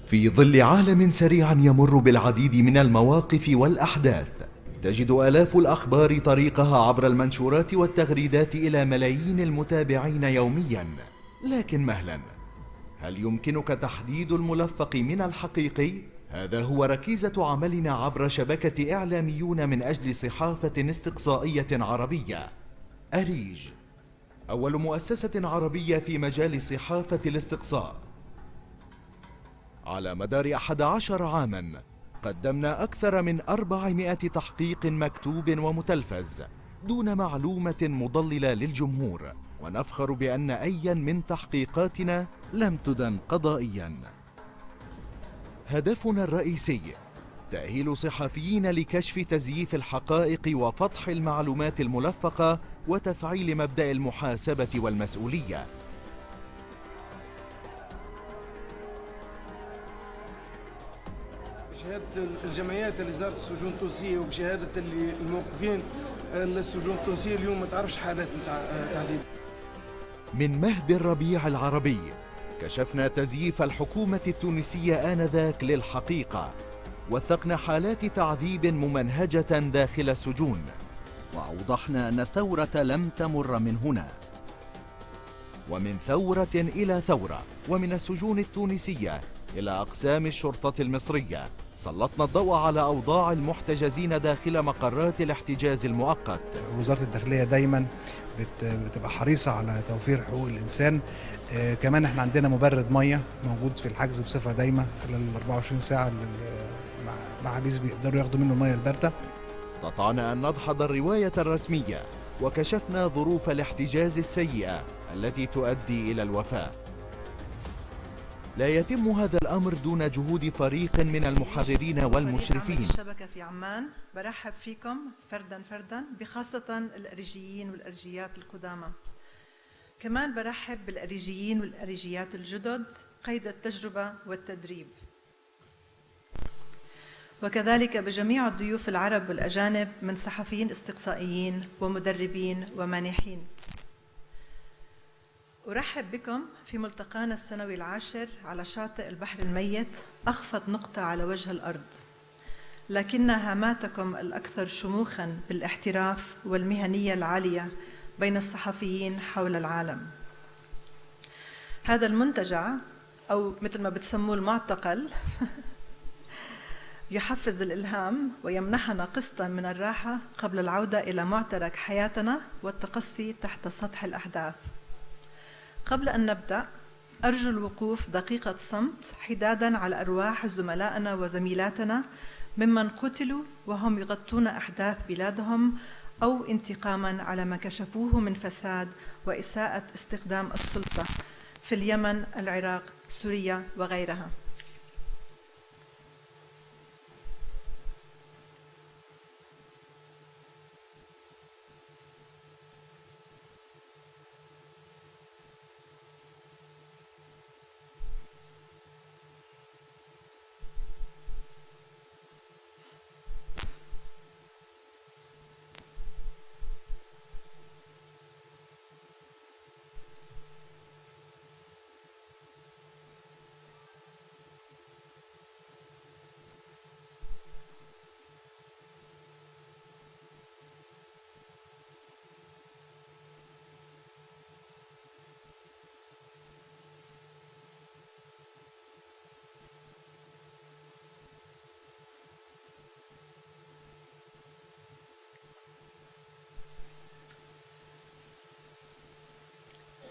في ظل عالم سريع يمر بالعديد من المواقف والأحداث، تجد آلاف الأخبار طريقها عبر المنشورات والتغريدات إلى ملايين المتابعين يومياً. لكن مهلاً، هل يمكنك تحديد الملفق من الحقيقي؟ هذا هو ركيزة عملنا عبر شبكة إعلاميون من أجل صحافة استقصائية عربية. أريج، أول مؤسسة عربية في مجال صحافة الاستقصاء. على مدار 11 عاماً قدمنا أكثر من 400 تحقيق مكتوب ومتلفز دون معلومة مضللة للجمهور، ونفخر بأن أياً من تحقيقاتنا لم تدن قضائياً. هدفنا الرئيسي تأهيل صحفيين لكشف تزييف الحقائق وفضح المعلومات الملفقة وتفعيل مبدأ المحاسبة والمسؤولية. بشهادة الجمعيات اللي زارت السجون التونسية وبشهادة اللي الموقوفين السجون التونسية اليوم ما تعرفش حالات تعذيب. من مهد الربيع العربي كشفنا تزييف الحكومة التونسية آنذاك للحقيقة، وثقنا حالات تعذيب ممنهجة داخل السجون، وأوضحنا أن الثورة لم تمر من هنا. ومن ثورة إلى ثورة، ومن السجون التونسية إلى أقسام الشرطة المصرية، سلطنا الضوء على أوضاع المحتجزين داخل مقرات الاحتجاز المؤقت. وزارة الداخلية دايما بتبقى حريصة على توفير حقوق الإنسان. كمان احنا عندنا مبرد مية موجود في الحجز بصفة دايمة خلال 24 ساعة مع عبيز بيقدروا ياخدوا منه المية الباردة. استطعنا أن ندحض الرواية الرسمية، وكشفنا ظروف الاحتجاز السيئة التي تؤدي إلى الوفاة. لا يتم هذا الأمر دون جهود فريق من المحررين والمشرفين. الشبكة في عمان برحب فيكم فردا فردا، بخاصة الأريجيين والأريجيات القدامى. كمان برحب بالأريجيين والأريجيات الجدد قيد التجربة والتدريب، وكذلك بجميع الضيوف العرب والأجانب من صحفيين استقصائيين ومدربين ومانحين. أرحب بكم في ملتقانا السنوي العاشر على شاطئ البحر الميت، أخفض نقطة على وجه الأرض، لكن هاماتكم الأكثر شموخاً بالاحتراف والمهنية العالية بين الصحفيين حول العالم. هذا المنتجع، أو مثل ما بتسموه المعتقل، يحفز الإلهام ويمنحنا قسطاً من الراحة قبل العودة إلى معترك حياتنا والتقصي تحت سطح الأحداث. قبل أن نبدأ، أرجو الوقوف دقيقة صمت حداداً على أرواح زملائنا وزميلاتنا ممن قتلوا وهم يغطون أحداث بلادهم، أو انتقاماً على ما كشفوه من فساد وإساءة استخدام السلطة في اليمن، العراق، سوريا وغيرها.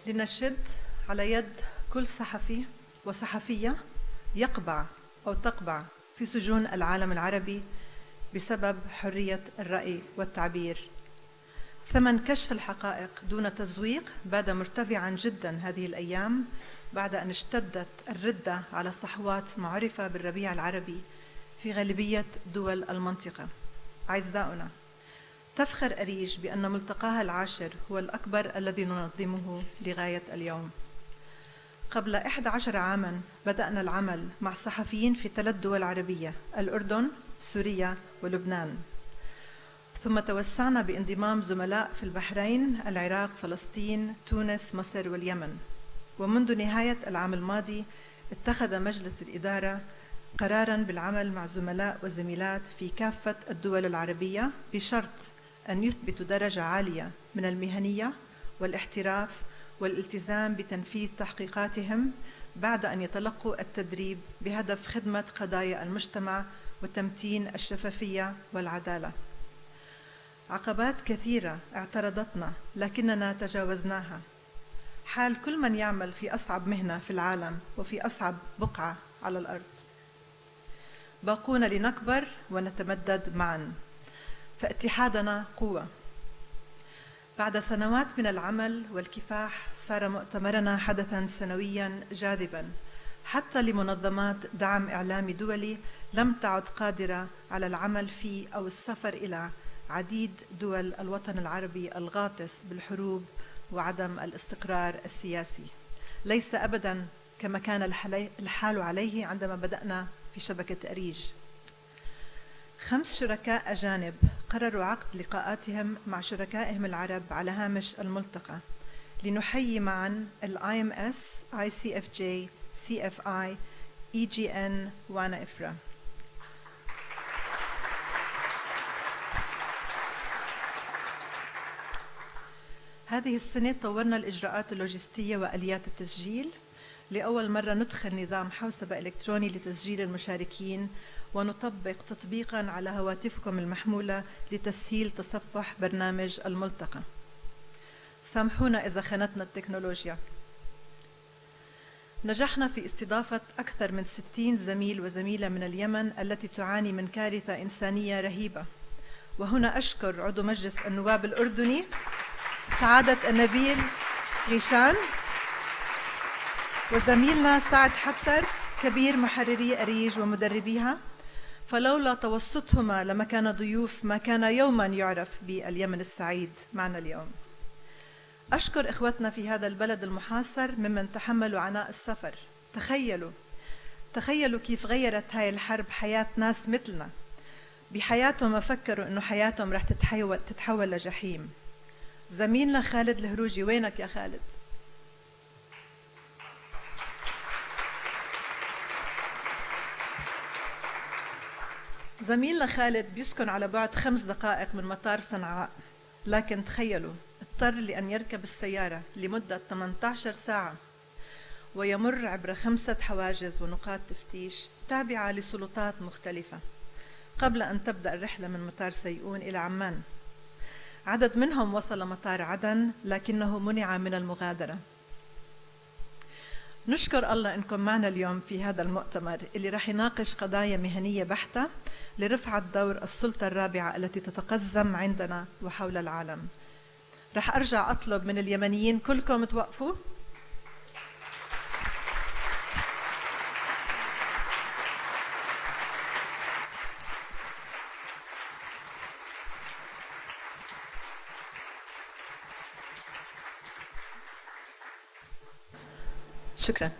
لنشد على يد كل صحفي وصحفية يقبع أو تقبع في سجون العالم العربي بسبب حرية الرأي والتعبير. ثمن كشف الحقائق دون تزويق بات مرتفعاً جداً هذه الأيام، بعد أن اشتدت الردة على صحوات معرفة بالربيع العربي في غالبية دول المنطقة. أعزائنا، تفخر أريج بأن ملتقاها العاشر هو الأكبر الذي ننظمه لغاية اليوم. قبل 11 عاماً بدأنا العمل مع صحفيين في 3 دول عربية: الأردن، سوريا ولبنان، ثم توسعنا بانضمام زملاء في البحرين، العراق، فلسطين، تونس، مصر واليمن. ومنذ نهاية العام الماضي اتخذ مجلس الإدارة قراراً بالعمل مع زملاء وزميلات في كافة الدول العربية بشرط أن يثبتوا درجة عالية من المهنية والاحتراف والالتزام بتنفيذ تحقيقاتهم بعد أن يتلقوا التدريب بهدف خدمة قضايا المجتمع وتمتين الشفافية والعدالة. عقبات كثيرة اعترضتنا لكننا تجاوزناها. حال كل من يعمل في أصعب مهنة في العالم وفي أصعب بقعة على الأرض. باقون لنكبر ونتمدد معا، فاتحادنا قوة. بعد سنوات من العمل والكفاح صار مؤتمرنا حدثاً سنوياً جاذباً حتى لمنظمات دعم إعلامي دولي لم تعد قادرة على العمل في أو السفر إلى عديد دول الوطن العربي الغاطس بالحروب وعدم الاستقرار السياسي. ليس أبداً كما كان الحال عليه عندما بدأنا في شبكة أريج. 5 شركاء أجانب قرروا عقد لقاءاتهم مع شركائهم العرب على هامش الملتقى لنحيي معاً ال IMS, ICFJ, CFI, EGN وانا إفرا. هذه السنة طورنا الإجراءات اللوجستية وآليات التسجيل. لأول مرة ندخل نظام حوسبة إلكتروني لتسجيل المشاركين ونطبق تطبيقاً على هواتفكم المحمولة لتسهيل تصفح برنامج الملتقى. سامحونا إذا خانتنا التكنولوجيا. نجحنا في استضافة أكثر من 60 زميل وزميلة من اليمن التي تعاني من كارثة إنسانية رهيبة. وهنا أشكر عضو مجلس النواب الأردني سعادة النبيل غيشان وزميلنا سعد حتر كبير محرري أريج ومدربيها، فلولا توسطهما لما كان ضيوف ما كان يوما يعرف باليمن السعيد معنا اليوم. أشكر إخوتنا في هذا البلد المحاصر ممن تحملوا عناء السفر. تخيلوا كيف غيرت هاي الحرب حياة ناس مثلنا. بحياتهم ما فكروا إنه حياتهم رح تتحول لجحيم. زميلنا خالد الهروجي، وينك يا خالد؟ زميلنا خالد بيسكن على بعد 5 دقائق من مطار صنعاء، لكن تخيلوا اضطر لأن يركب السيارة لمدة 18 ساعة ويمر عبر 5 حواجز ونقاط تفتيش تابعة لسلطات مختلفة قبل أن تبدأ الرحلة من مطار سيئون إلى عمان. عدد منهم وصل مطار عدن لكنه منع من المغادرة. نشكر الله أنكم معنا اليوم في هذا المؤتمر اللي رح يناقش قضايا مهنية بحتة لرفعة دور السلطة الرابعة التي تتقزم عندنا وحول العالم. رح أرجع أطلب من اليمنيين كلكم توقفوا. شكرا.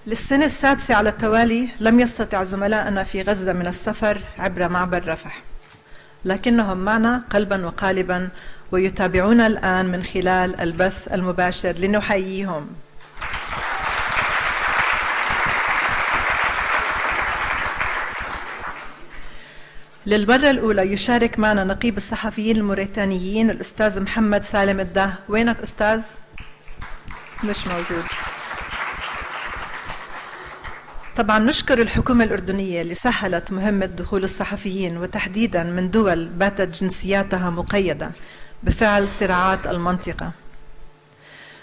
للسنة السادسة على التوالي لم يستطع زملائنا في غزة من السفر عبر معبر رفح، لكنهم معنا قلبا وقالبا ويتابعون الآن من خلال البث المباشر لنحييهم. للمرة الأولى يشارك معنا نقيب الصحفيين الموريتانيين الأستاذ محمد سالم الداه. وينك أستاذ؟ مش موجود. طبعا نشكر الحكومة الأردنية اللي سهلت مهمة دخول الصحفيين وتحديدا من دول باتت جنسياتها مقيدة بفعل صراعات المنطقة.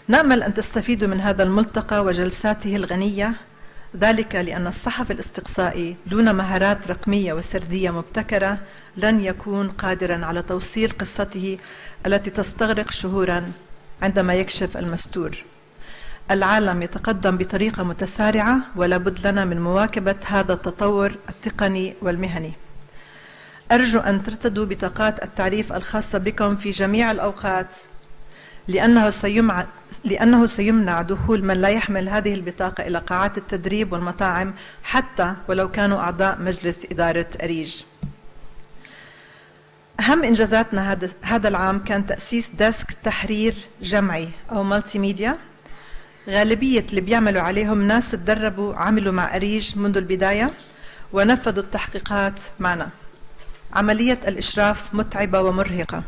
نأمل أن تستفيدوا من هذا الملتقى وجلساته الغنية، ذلك لأن الصحفي الاستقصائي دون مهارات رقمية وسردية مبتكرة لن يكون قادرا على توصيل قصته التي تستغرق شهورا عندما يكشف المستور. العالم يتقدم بطريقة متسارعة ولا بد لنا من مواكبة هذا التطور التقني والمهني. أرجو أن ترتدوا بطاقات التعريف الخاصة بكم في جميع الأوقات، لأنه سيمنع دخول من لا يحمل هذه البطاقة إلى قاعات التدريب والمطاعم حتى ولو كانوا أعضاء مجلس إدارة أريج. أهم إنجازاتنا هذا العام كان تأسيس ديسك تحرير جمعي أو مالتي ميديا غالبية اللي بيعملوا عليهم ناس تدربوا عملوا مع أريج منذ البداية ونفذوا التحقيقات معنا. عملية الإشراف متعبة ومرهقة،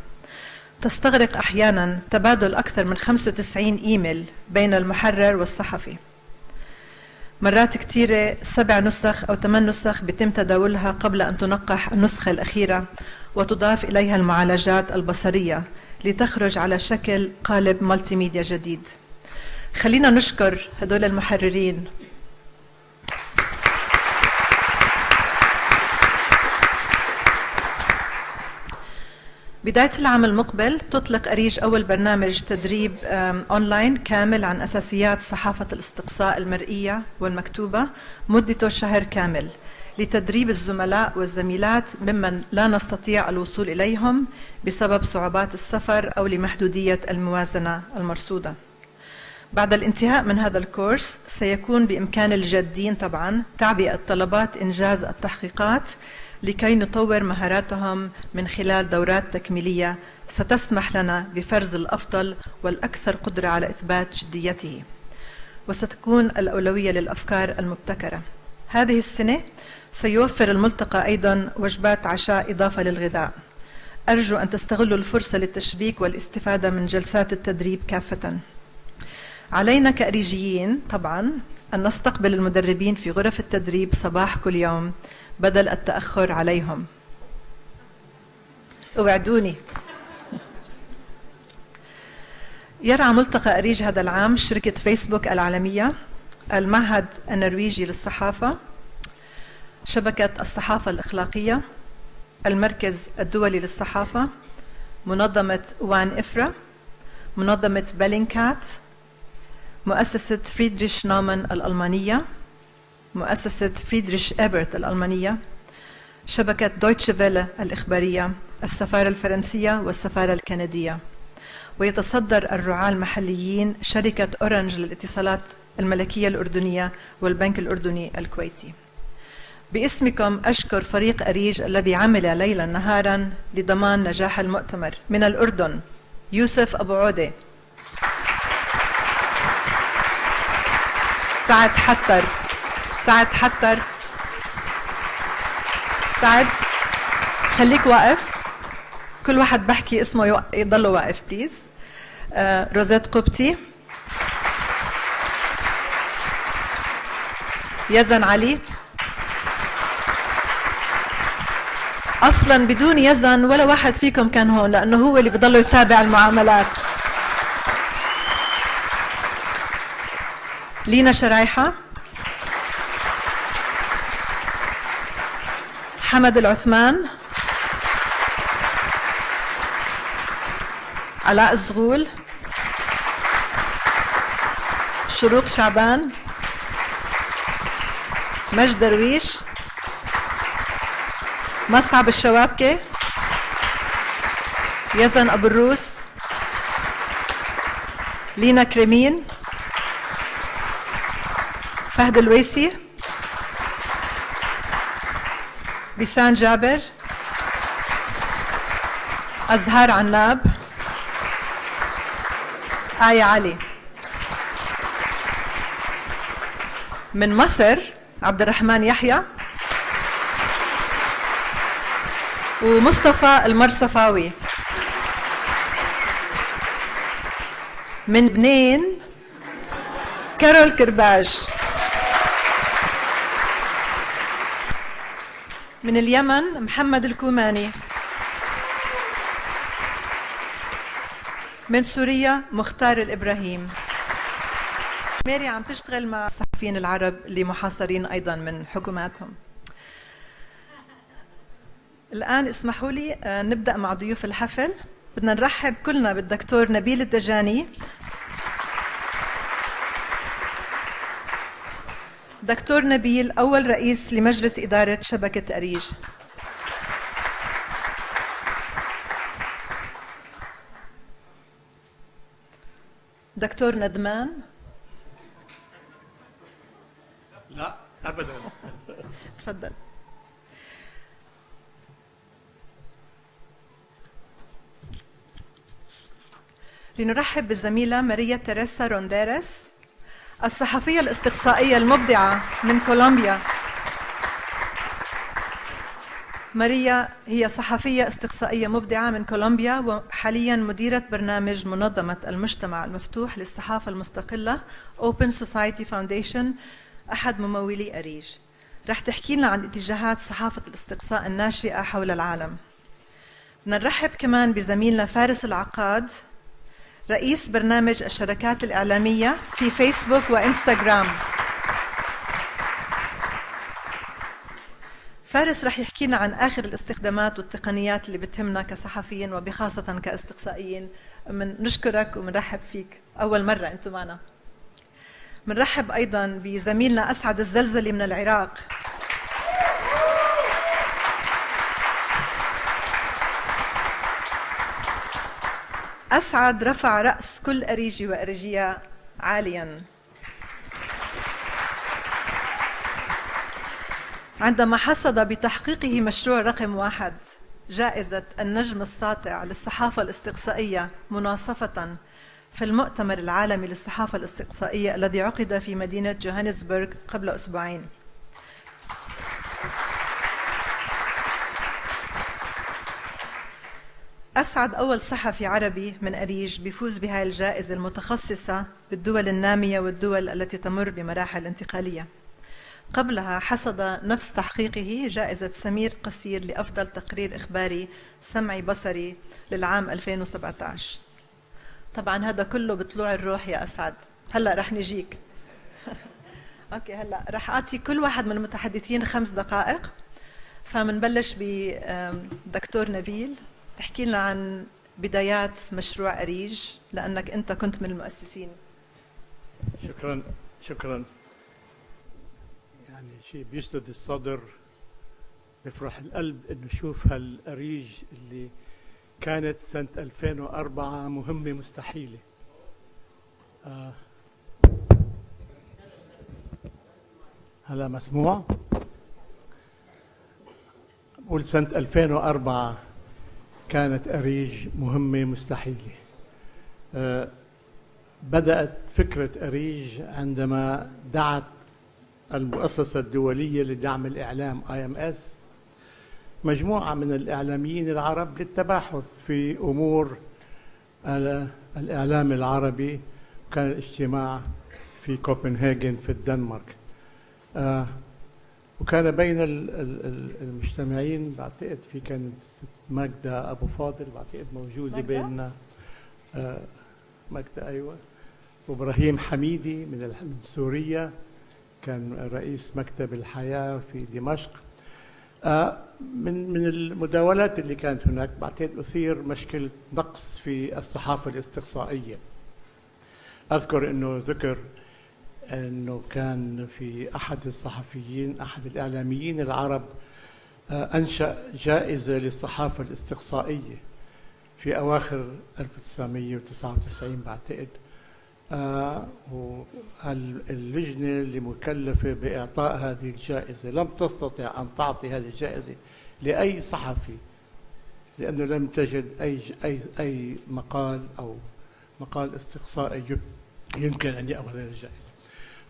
تستغرق أحيانا تبادل أكثر من 95 إيميل بين المحرر والصحفي. مرات كثيرة 7 نسخ أو 8 نسخ بيتم تداولها قبل أن تنقح النسخة الأخيرة وتضاف إليها المعالجات البصرية لتخرج على شكل قالب مالتي ميديا جديد. خلينا نشكر هدول المحررين. بداية العام المقبل تطلق أريج أول برنامج تدريب أونلاين كامل عن أساسيات صحافة الاستقصاء المرئية والمكتوبة مدته شهر كامل لتدريب الزملاء والزميلات ممن لا نستطيع الوصول إليهم بسبب صعوبات السفر أو لمحدودية الموازنة المرصودة. بعد الانتهاء من هذا الكورس سيكون بإمكان الجادين طبعا تعبئة طلبات إنجاز التحقيقات لكي نطور مهاراتهم من خلال دورات تكميلية ستسمح لنا بفرز الأفضل والأكثر قدرة على إثبات جديته، وستكون الأولوية للأفكار المبتكرة. هذه السنة سيوفر الملتقى أيضا وجبات عشاء إضافة للغذاء. أرجو أن تستغلوا الفرصة للتشبيك والاستفادة من جلسات التدريب كافة. علينا كأريجيين طبعا أن نستقبل المدربين في غرف التدريب صباح كل يوم بدل التأخر عليهم. اوعدوني. يرعى ملتقى أريج هذا العام شركة فيسبوك العالمية، المعهد النرويجي للصحافة، شبكة الصحافة الإخلاقية، المركز الدولي للصحافة، منظمة وان إفرا، منظمة بلينكات، مؤسسة فريدريش نومان الألمانية، مؤسسة فريدريش إبرت الألمانية، شبكة دويتشه فيله الإخبارية، السفارة الفرنسية والسفارة الكندية. ويتصدر الرعاة المحليين شركة أورنج للاتصالات الملكية الأردنية والبنك الأردني الكويتي. باسمكم أشكر فريق أريج الذي عمل ليلا نهارا لضمان نجاح المؤتمر. من الأردن يوسف أبو عودة، سعد حتر، سعد خليك واقف، كل واحد بحكي اسمه يضل واقف بليز. روزيت قبتي، يزن علي. اصلا بدون يزن ولا واحد فيكم كان هون لانه هو اللي بضله يتابع المعاملات. لينا شرايحة، حمد العثمان، علاء الزغول، شروق شعبان، مجد درويش، مصعب الشوابكة، يزن أبو الروس، لينا كريمين، فهد الويسي، بيسان جابر، أزهار عناب، آية علي. من مصر عبد الرحمن يحيى ومصطفى المرصفاوي. من بنين كارول كرباج. من اليمن محمد الكوماني. من سوريا مختار الإبراهيم. ماري عم تشتغل مع الصحفيين العرب اللي محاصرين أيضا من حكوماتهم. الآن اسمحوا لي نبدأ مع ضيوف الحفل. بدنا نرحب كلنا بالدكتور نبيل الدجاني. دكتور نبيل أول رئيس لمجلس إدارة شبكة أريج. دكتور ندمان. لا أبداً. تفضل. لنرحب بالزميلة ماريا تيريسا رونديريس الصحفية الاستقصائية المبدعة من كولومبيا ماريا هي صحفية استقصائية مبدعة من كولومبيا، وحالياً مديرة برنامج منظمة المجتمع المفتوح للصحافة المستقلة Open Society Foundation، أحد ممولي أريج. رح تحكي لنا عن اتجاهات صحافة الاستقصاء الناشئة حول العالم. بدنا نرحب كمان بزميلنا فارس العقاد، رئيس برنامج الشركات الإعلامية في فيسبوك وإنستغرام. فارس رح يحكي لنا عن آخر الاستخدامات والتقنيات اللي بتهمنا كصحفيين وبخاصة كاستقصائيين. نشكرك ومنرحب فيك، أول مرة أنتم معنا. منرحب أيضا بزميلنا أسعد الزلزلي من العراق. أسعد رفع رأس كل أريجي وأريجية عالياً عندما حصد بتحقيقه مشروع رقم 1 جائزة النجم الساطع للصحافة الاستقصائية مناصفة في المؤتمر العالمي للصحافة الاستقصائية الذي عقد في مدينة جوهانسبرغ قبل أسبوعين. أسعد أول صحفي عربي من أريج بيفوز بهاي الجائزة المتخصصة بالدول النامية والدول التي تمر بمراحل انتقالية. قبلها حصد نفس تحقيقه جائزة سمير قصير لأفضل تقرير إخباري سمعي بصري للعام 2017. طبعا هذا كله بطلوع الروح يا أسعد. هلأ رح نجيك. أوكي، هلأ رح أعطي كل واحد من المتحدثين 5 دقائق. فمنبلش بدكتور نبيل، تحكي لنا عن بدايات مشروع أريج لأنك أنت كنت من المؤسسين. شكرا. يعني شيء بيسند الصدر، بيفرح القلب انه نشوف هالأريج اللي كانت سنة 2004 مهمة مستحيلة. هلا مسموع؟ بقول سنة 2004 كانت أريج مهمة مستحيلة. بدأت فكرة أريج عندما دعت المؤسسة الدولية لدعم الإعلام IMS مجموعة من الإعلاميين العرب للتباحث في أمور الإعلام العربي. كان الاجتماع في كوبنهاجن في الدنمارك، وكان بين المجتمعين بعتقد في كانت ماجدة أبو فاضل بعتقد موجودة بيننا، ماجدة أيوة، وإبراهيم حميدي من سوريا كان رئيس مكتب الحياة في دمشق. من المداولات اللي كانت هناك بعتقد أثير مشكلة نقص في الصحافة الاستقصائية. أذكر أنه ذكر أنه كان في أحد الصحفيين أحد الإعلاميين العرب أنشأ جائزة للصحافة الاستقصائية في أواخر 1999 بعتقد. واللجنة اللي مكلفة بإعطاء هذه الجائزة لم تستطع أن تعطي هذه الجائزة لأي صحفي، لأنه لم تجد أي مقال أو مقال استقصائي يمكن أن يأخذ هذه الجائزة.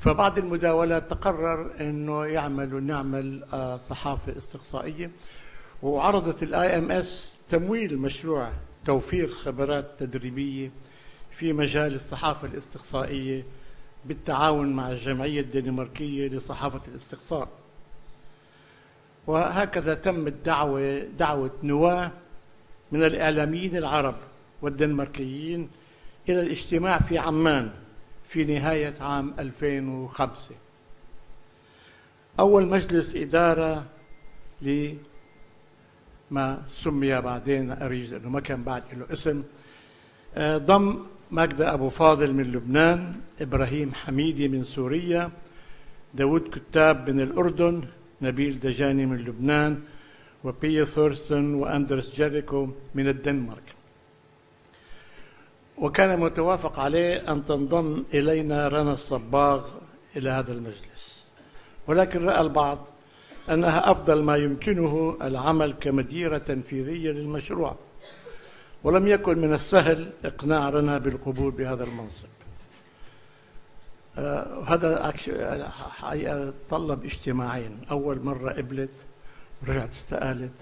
فبعد المداولات تقرر أنه نعمل صحافة استقصائية، وعرضت IMS تمويل مشروع توفير خبرات تدريبية في مجال الصحافة الاستقصائية بالتعاون مع الجمعية الدنماركية لصحافة الاستقصاء. وهكذا تمت دعوة نواة من الإعلاميين العرب والدنماركيين إلى الاجتماع في عمان في نهاية عام 2005. أول مجلس إدارة لما سمي بعدين أريج لأنه ما كان بعد له اسم، ضم ماجدة أبو فاضل من لبنان، إبراهيم حميدي من سوريا، داود كتاب من الأردن، نبيل دجاني من لبنان، وبي ثورستون وأندرس جيريكو من الدنمارك. وكان متوافق عليه أن تنضم إلينا رنا الصباغ إلى هذا المجلس، ولكن رأى البعض أنها أفضل ما يمكنه العمل كمديرة تنفيذية للمشروع، ولم يكن من السهل إقناع رنا بالقبول بهذا المنصب. وهذا حقيقة طلب اجتماعين. أول مرة قبلت ورجعت استقالت،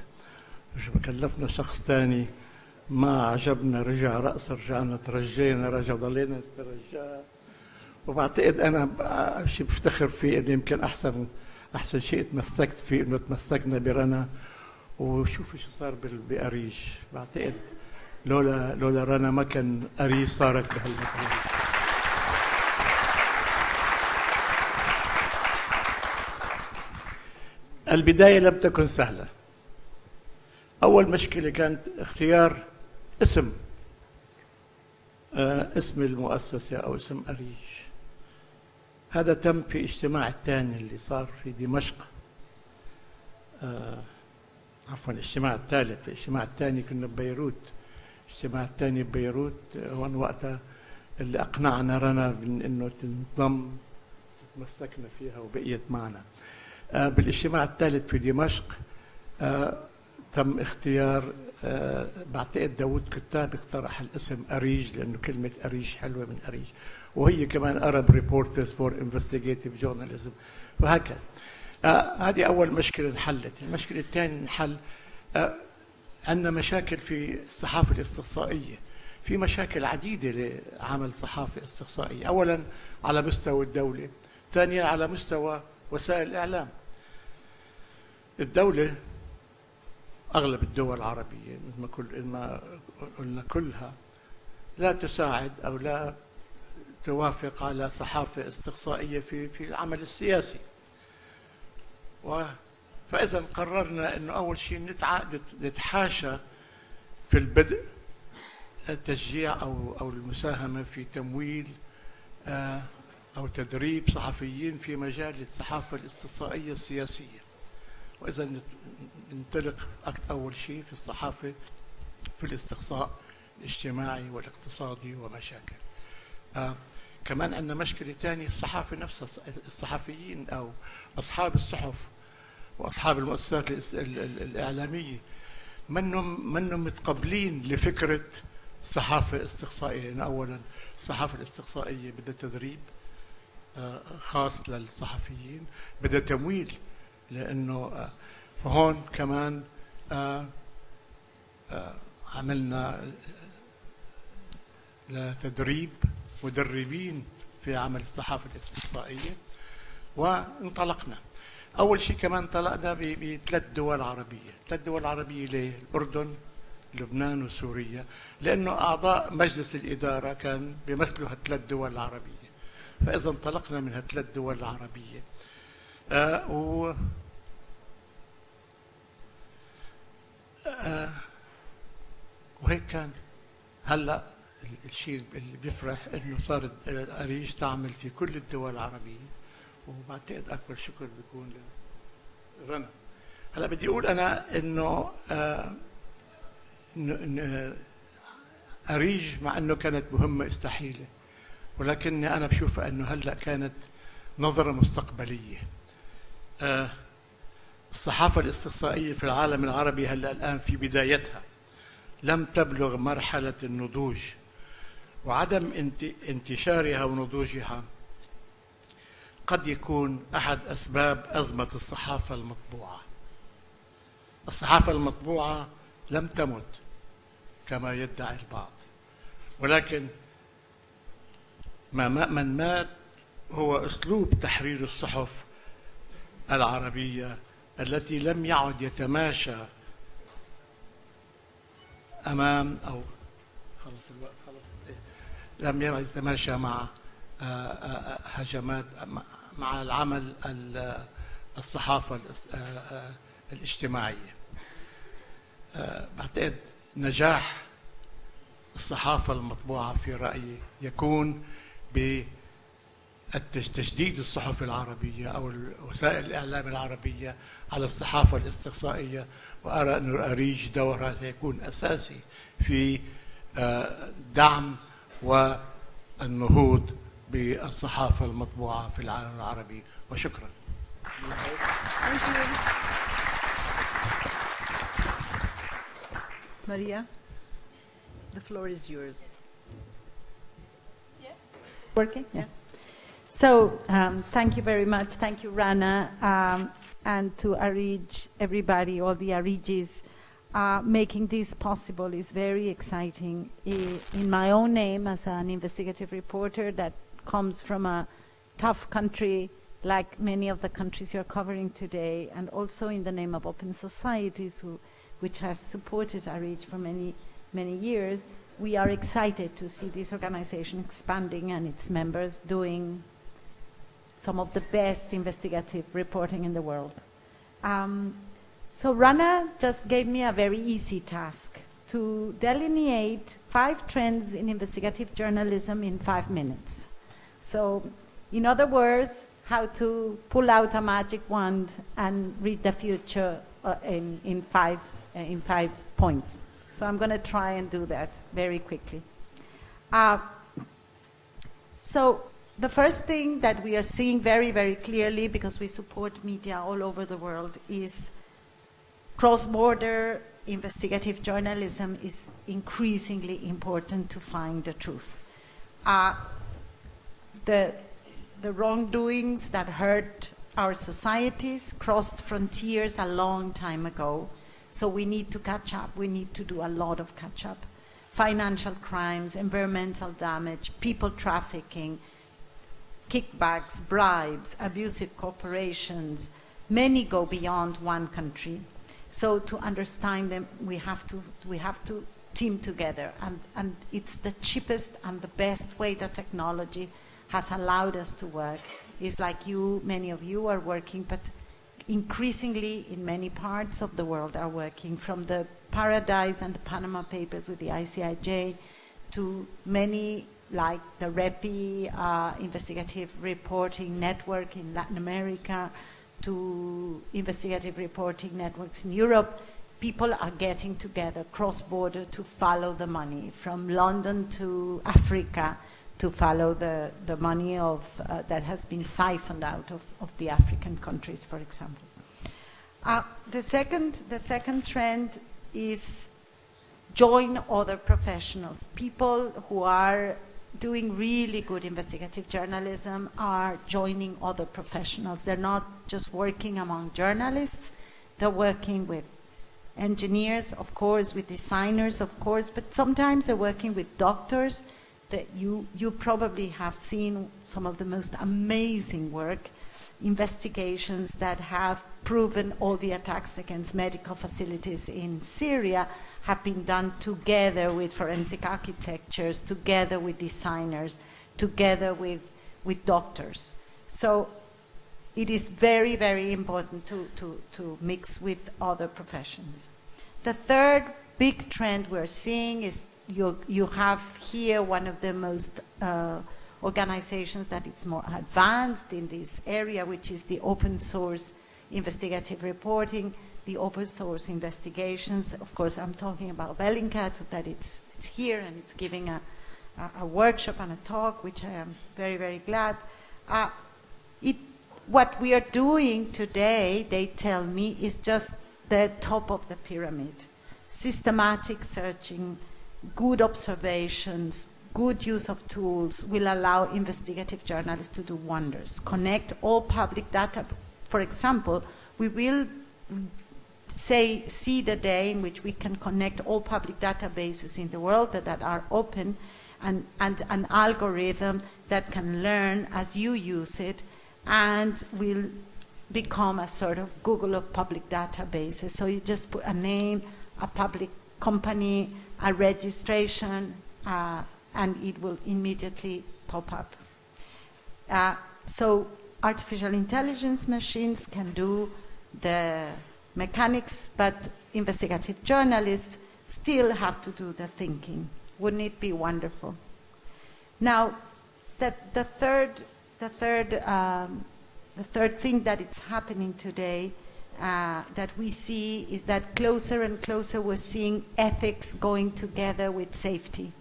كلفنا شخص ثاني ما عجبنا، رجع رأس، رجعنا ترجينا، رجع ضلينا نترجى. وبعتقد أنا شيء بفتخر فيه إنه يمكن أحسن شيء تمسكت فيه إنه تمسكنا برنا. وشوفي شو صار بأريج. بعتقد لولا رنا ما كان أريج صارت بهالمكان. البداية لم تكن سهلة. أول مشكلة كانت اختيار اسم المؤسسة أو اسم أريج. هذا تم في اجتماع الثاني اللي صار في دمشق، عفوا الاجتماع الثالث. في الاجتماع الثاني كنا ببيروت، الاجتماع الثاني ببيروت هون وقتها اللي أقنعنا رنا بأنه تنضم، تمسكنا فيها وبقيت معنا. بالاجتماع الثالث في دمشق تم اختيار، بعتقد داود كتاب اقترح الاسم أريج لأنه كلمة أريج حلوة من أريج، وهي كمان Arab Reporters for Investigative Journalism. وهكذا هذه أول مشكلة انحلت. المشكلة الثانية انحل، عندنا مشاكل في الصحافة الاستقصائية. في مشاكل عديدة لعمل صحافة استقصائية، أولا على مستوى الدولة، ثانيا على مستوى وسائل الإعلام. الدولة أغلب الدول العربية مثل ما قلنا كلها لا تساعد أو لا توافق على صحافة استقصائية في العمل السياسي. فإذا قررنا أنه أول شيء نتحاشى في البدء التشجيع أو المساهمة في تمويل أو تدريب صحفيين في مجال الصحافة الاستقصائية السياسية. وإذا ننطلق أول شيء في الصحافة في الاستقصاء الاجتماعي والاقتصادي ومشاكل. كمان عندنا مشكلة ثانية، الصحافة نفسها، الصحفيين أو أصحاب الصحف وأصحاب المؤسسات الإعلامية منهم متقبلين لفكرة صحافة استقصائية. يعني أولا الصحافة الاستقصائية بدها تدريب خاص للصحفيين، بدها تمويل، لأنه هون كمان عملنا لتدريب مدربين في عمل الصحافة الاستقصائية وانطلقنا. أول شيء كمان انطلقنا بثلاث دول عربية. ثلاث دول عربية ليه؟ الأردن، لبنان، وسوريا، لأنه أعضاء مجلس الإدارة كان بيمثلوا هالثلاث دول العربية. فإذا انطلقنا من هالثلاث دول العربية وهيك كان. هلا الشيء اللي بيفرح انه صارت أريج تعمل في كل الدول العربيه، وبعتقد اكبر شكر بيكون لرنا. هلا بدي اقول انا انه أريج مع انه كانت مهمه استحيله، ولكني انا بشوفها انه هلا كانت نظره مستقبليه. الصحافه الاستقصائيه في العالم العربي هلا الان في بدايتها، لم تبلغ مرحله النضوج، وعدم انتشارها ونضوجها قد يكون أحد أسباب أزمة الصحافة المطبوعة. الصحافة المطبوعة لم تمت كما يدعي البعض، ولكن من مات هو أسلوب تحرير الصحف العربية التي لم يعد يتماشى أمام أو خلص الوقت لم يعد يتماشى مع هجمات مع العمل الصحافة الاجتماعية. بعتقد نجاح الصحافة المطبوعة في رأيي يكون بتجديد الصحف العربية أو وسائل الإعلام العربية على الصحافة الاستقصائية، وأرى أن أريج دورها سيكون أساسي في دعم والنهوض بالصحافة المطبوعة في العالم العربي. وشكرا. Maria, the floor is yours. Working? Yeah. So, thank you very much. Thank you, Rana, and to Arij, everybody, all the Arijis. Making this possible is very exciting. In my own name, as an investigative reporter that comes from a tough country like many of the countries you're covering today, and also in the name of Open Societies, which has supported Arij for many, many years, we are excited to see this organization expanding and its members doing some of the best investigative reporting in the world. So Rana just gave me a very easy task to delineate 5 trends in investigative journalism in 5 minutes. So, in other words, how to pull out a magic wand and read the future in 5 points. So I'm going to try and do that very quickly. So the first thing that we are seeing very, very clearly, because we support media all over the world, is cross-border investigative journalism is increasingly important to find the truth. The wrongdoings that hurt our societies crossed frontiers a long time ago, so we need to catch up. We need to do a lot of catch up. Financial crimes, environmental damage, people trafficking, kickbacks, bribes, abusive corporations, many go beyond one country. So to understand them, we have to team together, and it's the cheapest and the best way that technology has allowed us to work. Is like many of you are working, but increasingly in many parts of the world are working, from the Paradise and the Panama Papers with the ICIJ to many like the REPI investigative reporting network in Latin America, to investigative reporting networks in Europe. People are getting together cross-border to follow the money, from London to Africa, to follow the money that has been siphoned out of the African countries, for example. The second trend is join other professionals. People who are doing really good investigative journalism are joining other professionals. They're not just working among journalists, they're working with engineers, of course, with designers, of course, but sometimes they're working with doctors. That you probably have seen some of the most amazing work, investigations that have proven all the attacks against medical facilities in Syria have been done together with forensic architectures, together with designers, together with doctors. So it is very, very important to mix with other professions. The third big trend we're seeing is you have here one of the most organizations that is more advanced in this area, which is the open source investigative reporting, the open source investigations. Of course, I'm talking about Bellingcat, that it's here and it's giving a workshop and a talk, which I am very, very glad. What we are doing today, they tell me, is just the top of the pyramid. Systematic searching, good observations, good use of tools will allow investigative journalists to do wonders. Connect all public data. For example, we will see the day in which we can connect all public databases in the world that are open, and an algorithm that can learn as you use it and will become a sort of Google of public databases. So you just put a name, a public company, a registration, and it will immediately pop up. So artificial intelligence machines can do the mechanics, but investigative journalists still have to do the thinking. Wouldn't it be wonderful? Now, the third thing that is happening today that we see is that closer and closer we're seeing ethics going together with safety.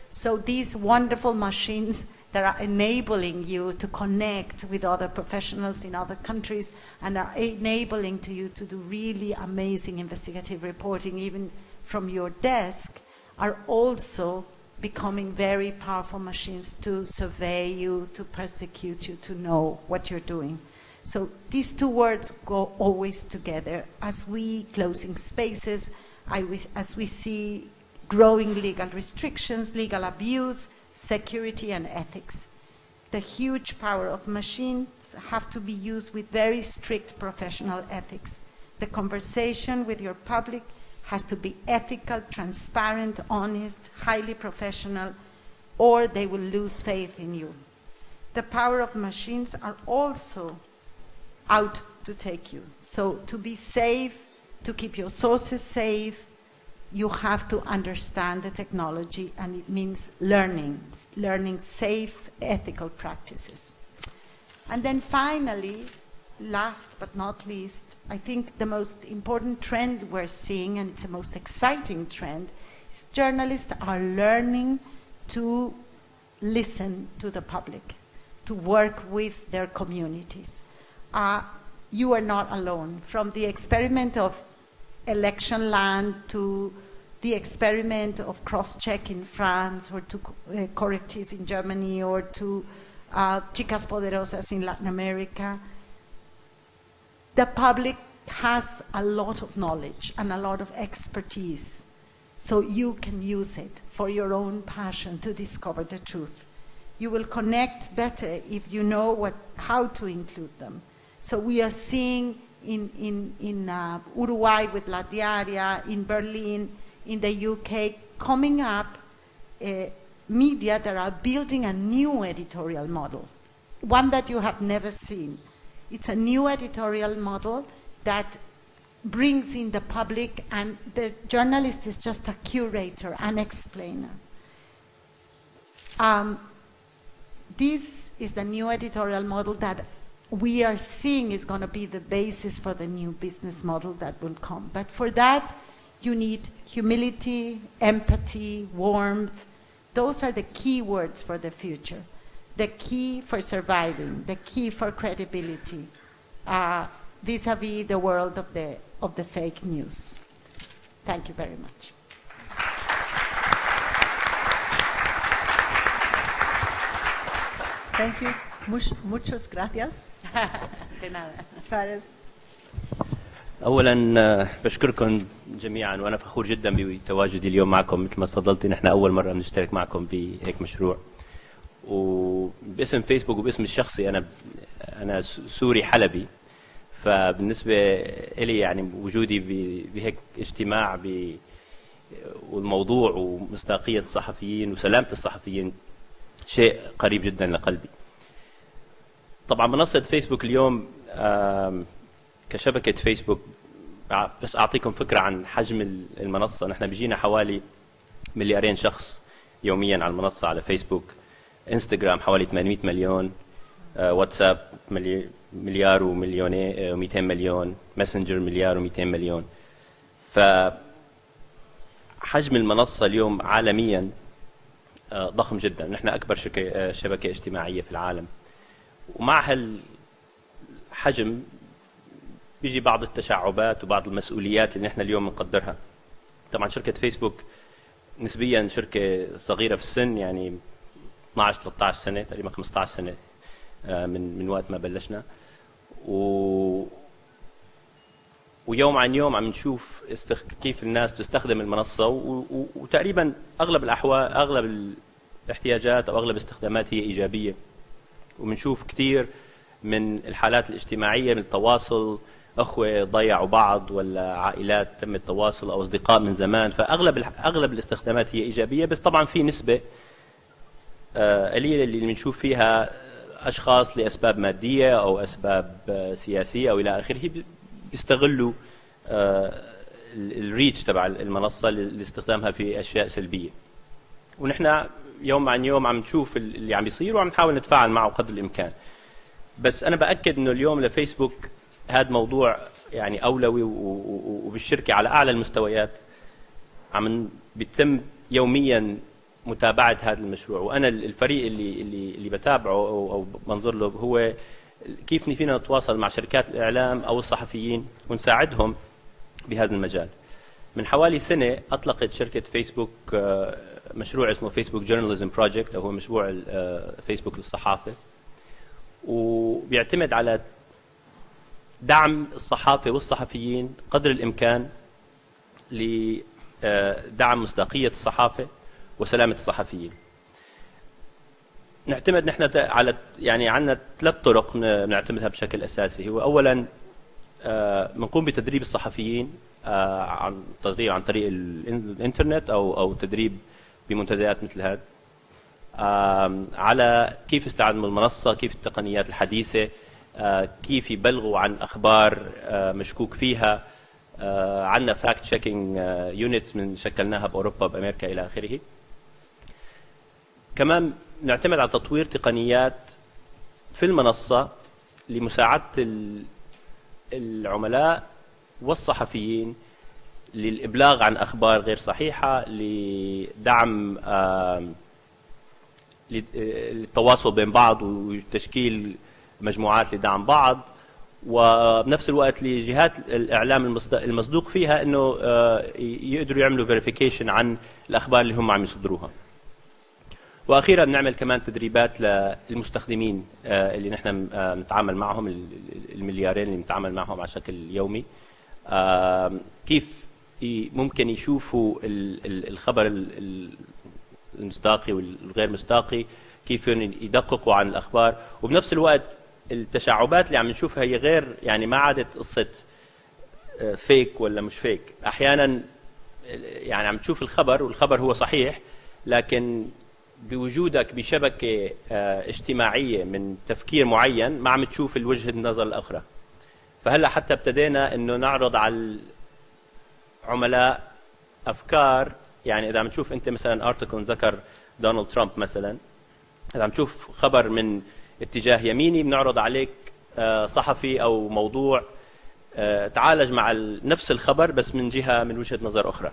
So these wonderful machines that are enabling you to connect with other professionals in other countries and are enabling you to do really amazing investigative reporting even from your desk are also becoming very powerful machines to survey you, to persecute you, to know what you're doing. So these two words go always together. As we closing spaces, as we see growing legal restrictions, legal abuse, security and ethics. The huge power of machines have to be used with very strict professional ethics. The conversation with your public has to be ethical, transparent, honest, highly professional, or they will lose faith in you. The power of machines are also out to take you. So to be safe, to keep your sources safe, you have to understand the technology, and it means learning safe, ethical practices. And then finally, last but not least, I think the most important trend we're seeing, and it's the most exciting trend, is journalists are learning to listen to the public, to work with their communities. You are not alone. From the experiment of election land to the experiment of cross-check in France, or to corrective in Germany, or to Chicas Poderosas in Latin America, the public has a lot of knowledge and a lot of expertise, so you can use it for your own passion to discover the truth. You will connect better if you know how to include them. So we are seeing in Uruguay with La Diaria, in Berlin, in the UK, coming up media that are building a new editorial model, one that you have never seen. It's a new editorial model that brings in the public, and the journalist is just a curator, an explainer. This is the new editorial model that we are seeing is going to be the basis for the new business model that will come. But for that, you need humility, empathy, warmth. Those are the key words for the future. The key for surviving, the key for credibility, vis-a-vis the world of the fake news. Thank you very much. Thank you. Muchas gracias. De nada. Fares. اولا بشكركم جميعا، وانا فخور جدا بتواجدي اليوم معكم. مثل ما تفضلتي نحن اول مره بنشترك معكم بهيك مشروع، وباسم فيسبوك وباسم الشخصي انا سوري حلبي، فبالنسبه لي يعني وجودي بهيك اجتماع والموضوع ومصداقيه الصحفيين وسلامه الصحفيين شيء قريب جدا لقلبي. طبعا منصه فيسبوك اليوم كشبكة فيسبوك، بس أعطيكم فكرة عن حجم المنصة. نحن بيجينا حوالي 2 مليار شخص يوميا على المنصة على فيسبوك. انستغرام حوالي 800 مليون، واتساب مليار و200 مليون، ماسنجر مليار و200 مليون. فحجم المنصة اليوم عالميا ضخم جدا. نحن أكبر شبكة اجتماعية في العالم، ومع هالحجم بيجي بعض التشعبات وبعض المسؤوليات اللي نحن اليوم نقدرها. طبعا شركة فيسبوك نسبيا شركة صغيرة في السن، يعني 12-13 سنة تقريبا 15 سنة من وقت ما بلشنا، ويوم عن يوم عم نشوف كيف الناس تستخدم المنصة، وتقريبا أغلب الأحوال أغلب الاحتياجات أو أغلب الاستخدامات هي إيجابية. وبنشوف كثير من الحالات الاجتماعية من التواصل، أخوة ضيعوا بعض ولا عائلات تم التواصل أو أصدقاء من زمان، فأغلب الاستخدامات هي إيجابية. بس طبعا في نسبة قليلة اللي بنشوف فيها أشخاص لأسباب مادية أو أسباب سياسية أو إلى آخره بيستغلوا الريتش تبع المنصة لاستخدامها في أشياء سلبية. ونحن يوم عن يوم عم نشوف اللي عم يصير وعم نحاول نتفاعل معه قدر الإمكان. بس أنا بأكد إنه اليوم لفيسبوك هذا موضوع يعني أولوي، وبالشركة على أعلى المستويات عم بيتم يوميا متابعة هذا المشروع. وأنا الفريق اللي بتابعه أو بنظر له هو كيف فينا نتواصل مع شركات الإعلام أو الصحفيين ونساعدهم بهذا المجال. من حوالي سنة أطلقت شركة فيسبوك مشروع اسمه فيسبوك جورناليزم بروجكت، أو هو مشروع فيسبوك للصحافة، وبيعتمد على دعم الصحافة والصحفيين قدر الإمكان لدعم مصداقية الصحافة وسلامة الصحفيين. نعتمد نحن على يعني عندنا 3 طرق بنعتمدها بشكل أساسي. هو أولا بنقوم بتدريب الصحفيين عن طريق الإنترنت أو تدريب بمنتديات مثل هذا على كيف يستخدموا المنصة، كيف التقنيات الحديثة، كيف يبلغوا عن أخبار مشكوك فيها. عندنا فاكت تشيكينج يونتس من شكلناها بأوروبا بأمريكا إلى آخره. كمان نعتمد على تطوير تقنيات في المنصة لمساعدة العملاء والصحفيين للإبلاغ عن أخبار غير صحيحة، لدعم للتواصل بين بعض وتشكيل مجموعات لدعم بعض، وبنفس الوقت لجهات الإعلام المصدوق فيها إنه يقدروا يعملوا فيريفيكيشن عن الأخبار اللي هم عم يصدروها. واخيرا بنعمل كمان تدريبات للمستخدمين اللي نحن بنتعامل معهم، المليارين اللي بنتعامل معهم على شكل يومي، كيف ممكن يشوفوا الخبر المصداقي والغير مصداقي، كيف يدققوا عن الاخبار، وبنفس الوقت التشعبات اللي عم نشوفها هي غير، يعني ما عادت قصه فيك ولا مش فيك. احيانا يعني عم تشوف الخبر والخبر هو صحيح، لكن بوجودك بشبكة اجتماعية من تفكير معين ما عم تشوف الوجهة النظر الأخرى. فهلأ حتى ابتدينا إنه نعرض على العملاء أفكار، يعني إذا عم تشوف أنت مثلا أرتيكل ذكر دونالد ترامب مثلا، إذا عم تشوف خبر من اتجاه يميني بنعرض عليك صحفي أو موضوع تعالج مع نفس الخبر بس من جهة من وجهة نظر أخرى،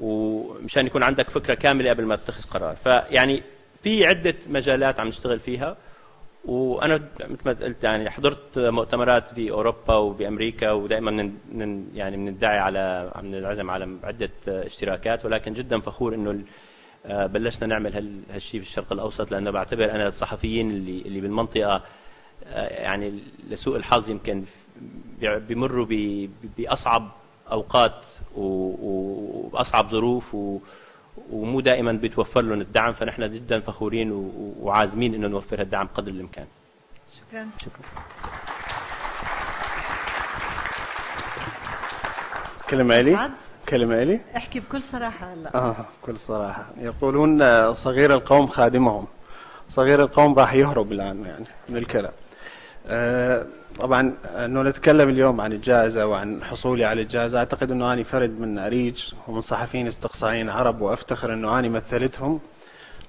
ومشان يكون عندك فكرة كاملة قبل ما تتخذ قرار. فيعني في عدة مجالات عم نشتغل فيها، وأنا مثل ما قلت يعني حضرت مؤتمرات في أوروبا وبأمريكا، ودائما يعني بندعي على عم نعزم على عدة اشتراكات، ولكن جدا فخور إنه بلشنا نعمل هالشيء في الشرق الأوسط، لأنه بعتبر أنا الصحفيين اللي بالمنطقة يعني لسوء الحظ يمكن بيمروا بأصعب أوقات وأصعب ظروف، ومو دائما بيتوفر لهم الدعم، فنحن جدا فخورين وعازمين إنه نوفر الدعم قدر الإمكان. شكرا. كلمة إلي؟ سعد، كلمة إلي؟ احكي بكل صراحة هلا. بكل صراحة. يقولون صغير القوم خادمهم. صغير القوم راح يهرب الآن يعني من الكلام. طبعا انه نتكلم اليوم عن الجائزة وعن حصولي على الجائزة، اعتقد انه اني فرد من أريج ومن صحفيين استقصائيين عرب، وافتخر انه اني مثلتهم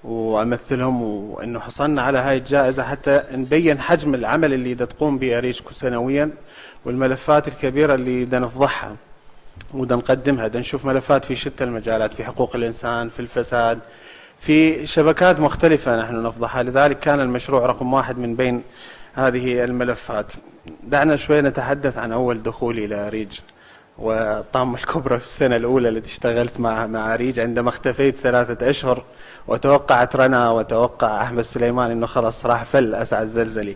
وامثلهم، وانه حصلنا على هاي الجائزة حتى نبين حجم العمل اللي دا تقوم به أريج سنويا، والملفات الكبيرة اللي دا نفضحها ودا نقدمها. دا نشوف ملفات في شتى المجالات، في حقوق الإنسان، في الفساد، في شبكات مختلفة نحن نفضحها. لذلك كان المشروع رقم 1 من بين هذه الملفات. دعنا شوي نتحدث عن أول دخولي لأريج والطامة الكبرى في السنة الأولى التي اشتغلت مع أريج، عندما اختفيت 3 أشهر وتوقعت رنا وتوقع أحمد سليمان إنه خلاص راح فل أسعد الزلزلي.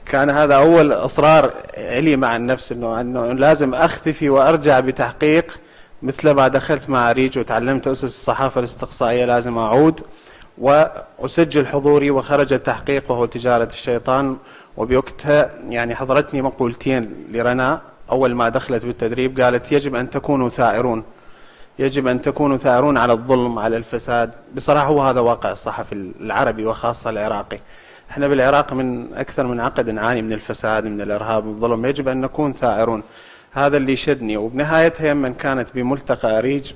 كان هذا أول إصرار لي مع النفس إنه لازم أختفي وأرجع بتحقيق، مثل ما دخلت مع أريج وتعلمت أسس الصحافة الاستقصائية لازم أعود وأسجل حضوري. وخرج التحقيق وهو تجارة الشيطان. وبوقتها يعني حضرتني مقولتين لرنا أول ما دخلت بالتدريب، قالت يجب أن تكونوا ثائرون، يجب أن تكونوا ثائرون على الظلم، على الفساد. بصراحة هو هذا واقع الصحفي العربي وخاصة العراقي. احنا بالعراق من أكثر من عقد نعاني من الفساد، من الإرهاب، من الظلم. يجب أن نكون ثائرون. هذا اللي شدني. وبنهايتها من كانت بملتقى أريج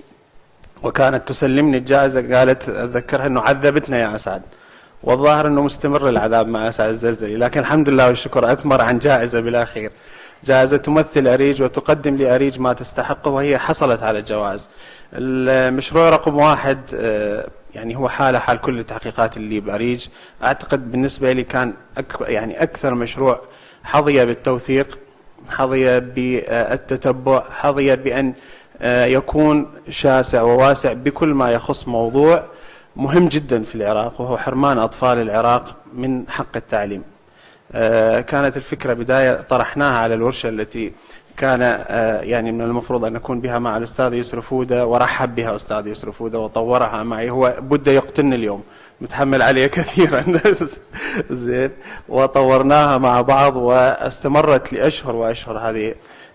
وكانت تسلمني الجائزة، قالت أتذكرها أنه عذبتنا يا أسعد، والظاهر أنه مستمر العذاب مع أسعد الزلزلي، لكن الحمد لله والشكر أثمر عن جائزة بالأخير، جائزة تمثل أريج وتقدم لأريج ما تستحقه، وهي حصلت على الجوائز. المشروع رقم 1 يعني هو حال كل التحقيقات اللي بأريج. أعتقد بالنسبة لي كان يعني أكثر مشروع حظي بالتوثيق، حظي بالتتبع، حظي بأن يكون شاسع وواسع بكل ما يخص موضوع مهم جدا في العراق، وهو حرمان أطفال العراق من حق التعليم. كانت الفكرة بداية طرحناها على الورشة التي كان يعني من المفروض أن نكون بها مع الأستاذ يسر فودة، ورحب بها أستاذ يسر فودة وطورها معي. هو بده يقتلني اليوم، متحمل عليه كثيرا زين. وطورناها مع بعض واستمرت لأشهر وأشهر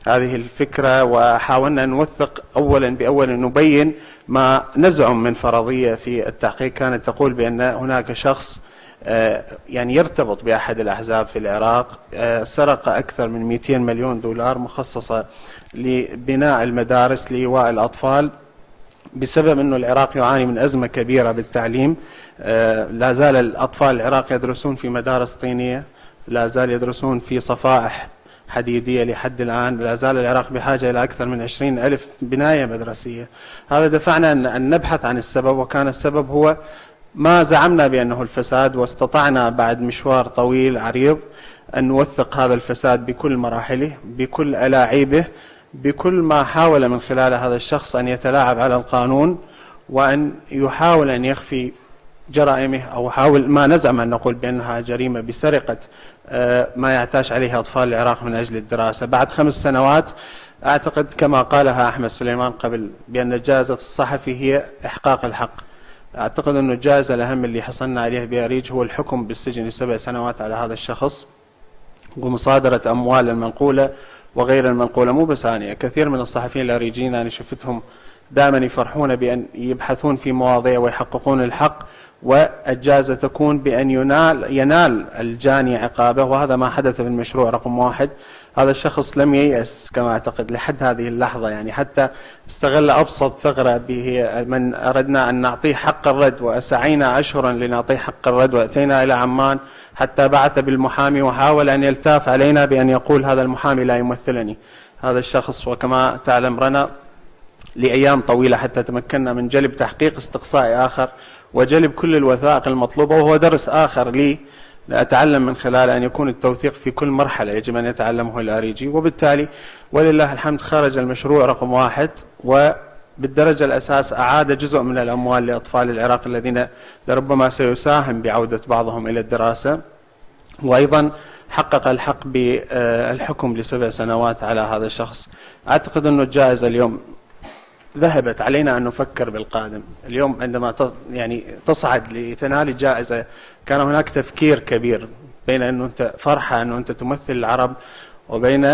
هذه الفكرة، وحاولنا أن نوثق أولا بأول، نبين ما نزعم من فرضية في التحقيق كانت تقول بأن هناك شخص يعني يرتبط بأحد الأحزاب في العراق سرق أكثر من 200 مليون دولار مخصصة لبناء المدارس لإيواء الأطفال، بسبب أنه العراق يعاني من أزمة كبيرة بالتعليم. لا زال الأطفال العراق يدرسون في مدارس طينية، لا زال يدرسون في صفائح حديدية لحد الآن، لا زال العراق بحاجة إلى أكثر من 20,000 بناية مدرسية. هذا دفعنا أن نبحث عن السبب، وكان السبب هو ما زعمنا بأنه الفساد، واستطعنا بعد مشوار طويل عريض أن نوثق هذا الفساد بكل مراحله، بكل ألاعيبه، بكل ما حاول من خلال هذا الشخص أن يتلاعب على القانون، وأن يحاول أن يخفي جرائمه، أو حاول ما نزعم أن نقول بأنها جريمة بسرقة ما يعتاش عليه أطفال العراق من أجل الدراسة. بعد 5 سنوات أعتقد كما قالها أحمد سليمان قبل بأن جائزة الصحفي هي إحقاق الحق. أعتقد أن الجائزة الأهم اللي حصلنا عليه بأريج هو الحكم بالسجن ل7 سنوات على هذا الشخص، ومصادرة أموال المنقولة وغير المنقولة. مو بس أنا، كثير من الصحفيين الأريجيين أنا شفتهم دائما يفرحون بأن يبحثون في مواضيع ويحققون الحق، والجائزة تكون بأن ينال الجاني عقابه، وهذا ما حدث في المشروع رقم 1. هذا الشخص لم ييأس كما أعتقد لحد هذه اللحظة، يعني حتى استغل أبسط ثغرة به من أردنا أن نعطيه حق الرد، وسعينا أشهرا لنعطيه حق الرد، وأتينا إلى عمان حتى بعث بالمحامي وحاول أن يلتاف علينا بأن يقول هذا المحامي لا يمثلني. هذا الشخص وكما تعلم رنا لأيام طويلة حتى تمكنا من جلب تحقيق استقصائي آخر وجلب كل الوثائق المطلوبة، وهو درس آخر لي لأتعلم من خلال أن يكون التوثيق في كل مرحلة يجب أن يتعلمه الأريجي. وبالتالي ولله الحمد خرج المشروع رقم 1، وبالدرجة الأساس أعاد جزء من الأموال لأطفال العراق الذين لربما سيساهم بعودة بعضهم إلى الدراسة، وأيضا حقق الحق بالحكم ل7 سنوات على هذا الشخص. أعتقد أن الجائزة اليوم ذهبت علينا أن نفكر بالقادم. اليوم عندما يعني تصعد لتنال الجائزة كان هناك تفكير كبير بين أنه أنت فرحة أنه أنت تمثل العرب، وبين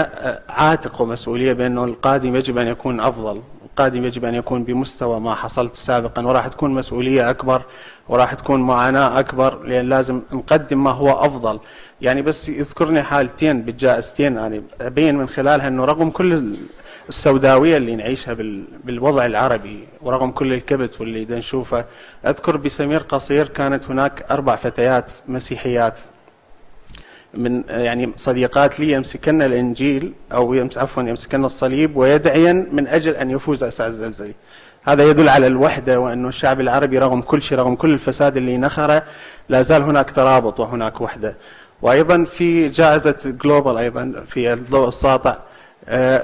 عاتق ومسؤولية بأنه القادم يجب أن يكون أفضل، القادم يجب أن يكون بمستوى ما حصلت سابقا، وراح تكون مسؤولية أكبر وراح تكون معاناة أكبر، لأن لازم نقدم ما هو أفضل. يعني بس يذكرني حالتين بالجائزتين يعني أبين من خلالها أنه رغم كل السوداوية اللي نعيشها بالوضع العربي، ورغم كل الكبت واللي نشوفه، أذكر بسمير قصير كانت هناك 4 فتيات مسيحيات من يعني صديقات لي يمسكن الإنجيل أو يمسكن الصليب ويدعين من أجل أن يفوز أسعد الزلزلي. هذا يدل على الوحدة، وأنه الشعب العربي رغم كل شيء، رغم كل الفساد اللي نخره، لا زال هناك ترابط وهناك وحدة. وأيضا في جائزة جلوبال أيضا في الضوء الساطع،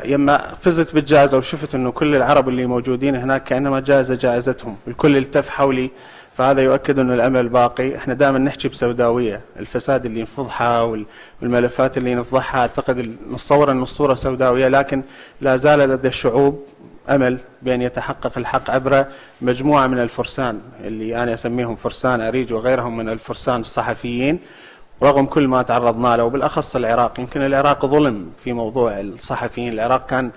يما فزت بالجائزة وشفت أنه كل العرب اللي موجودين هناك كأنما جائزتهم، الكل التف حولي، فهذا يؤكد أن الأمل باقي. احنا دائما نحكي بسوداوية، الفساد اللي نفضحها والملفات اللي نفضحها أعتقد نتصور أن الصورة سوداوية، لكن لا زال لدى الشعوب أمل بأن يتحقق الحق عبر مجموعة من الفرسان اللي أنا أسميهم فرسان أريج وغيرهم من الفرسان الصحفيين. رغم كل ما تعرضنا له، وبالأخص العراق، يمكن العراق ظلم في موضوع الصحفيين. العراق كان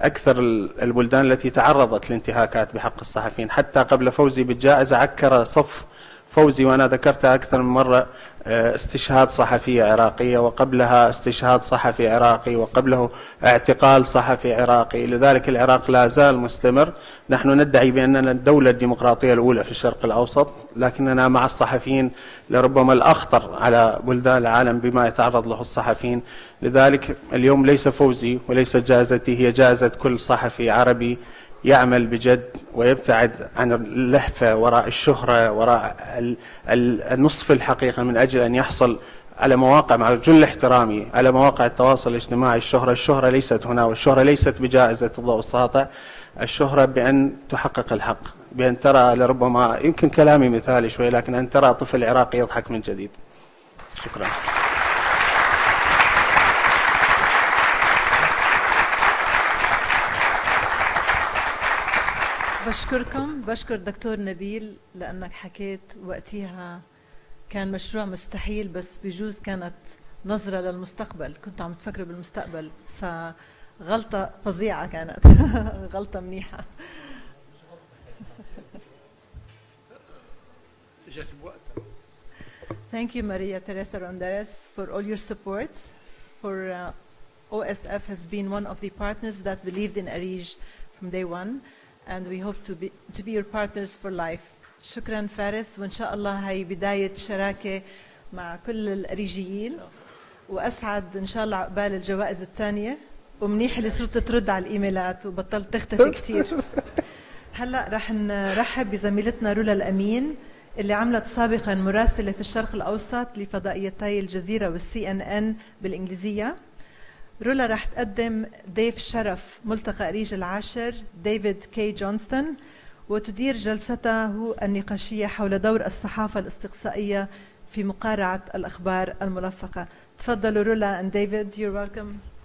أكثر البلدان التي تعرضت لانتهاكات بحق الصحفيين، حتى قبل فوزي بالجائزة عكر صف فوزي، وأنا ذكرتها أكثر من مرة، استشهاد صحفية عراقية، وقبلها استشهاد صحفي عراقي، وقبله اعتقال صحفي عراقي. لذلك العراق لا زال مستمر. نحن ندعي بأننا الدولة الديمقراطية الأولى في الشرق الأوسط، لكننا مع الصحفيين لربما الأخطر على بلدان العالم بما يتعرض له الصحفيين. لذلك اليوم ليس فوزي وليس جائزتي، هي جائزة كل صحفي عربي يعمل بجد ويبتعد عن اللهفة وراء الشهرة، وراء النصف الحقيقة، من أجل أن يحصل على مواقع، مع جل احترامي، على مواقع التواصل الاجتماعي الشهرة ليست هنا، والشهرة ليست بجائزة الضوء الساطع. الشهرة بأن تحقق الحق، بأن ترى لربما يمكن كلامي مثالي شوي، لكن أن ترى طفل عراقي يضحك من جديد. شكرا. بشكر دكتور نبيل لأنك حكيت وقتها كان مشروع مستحيل، بس بجوز كانت نظرة للمستقبل، كنت عم تفكروا بالمستقبل، فغلطة فظيعة كانت غلطة منيحة. Thank you, Maria Teresa Ronderes, for all your support. OSF has been one of the partners that believed in Arij from day one, and we hope to be your partners for life. شكرا فارس، وإن شاء الله هي بداية شراكة مع كل الأريجيين، وأسعد إن شاء الله عقبال الجوائز الثانية، ومنيح اللي صرت ترد على الإيميلات وبطلت تختفي كتير. هلأ رح نرحب بزميلتنا رولا الأمين اللي عملت سابقا مراسلة في الشرق الأوسط لفضائيتي الجزيرة والCNN بالإنجليزية. رولا رح تقدم ضيف شرف ملتقى أريج العاشر ديفيد كي جونستون، وتدير جلسته النقاشية حول دور الصحافة الاستقصائية في مقارعة الأخبار الملفقة. تفضلوا رولا and David, you're welcome.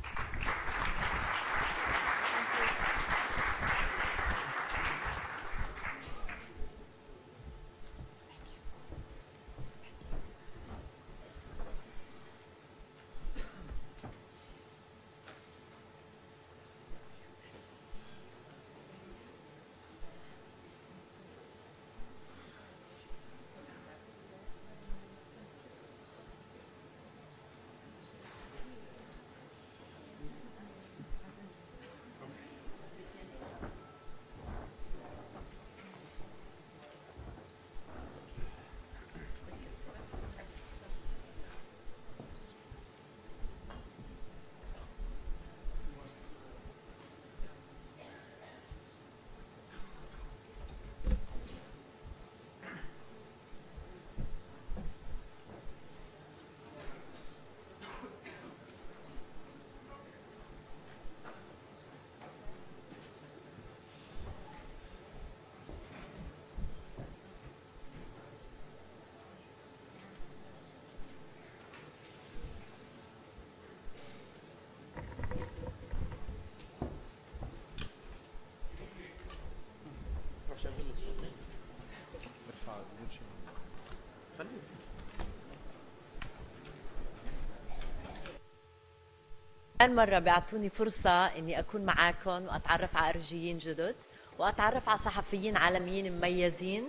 مرة بيعطوني فرصة إني أكون معاكم وأتعرف على أرجيين جدد وأتعرف على صحفيين عالميين مميزين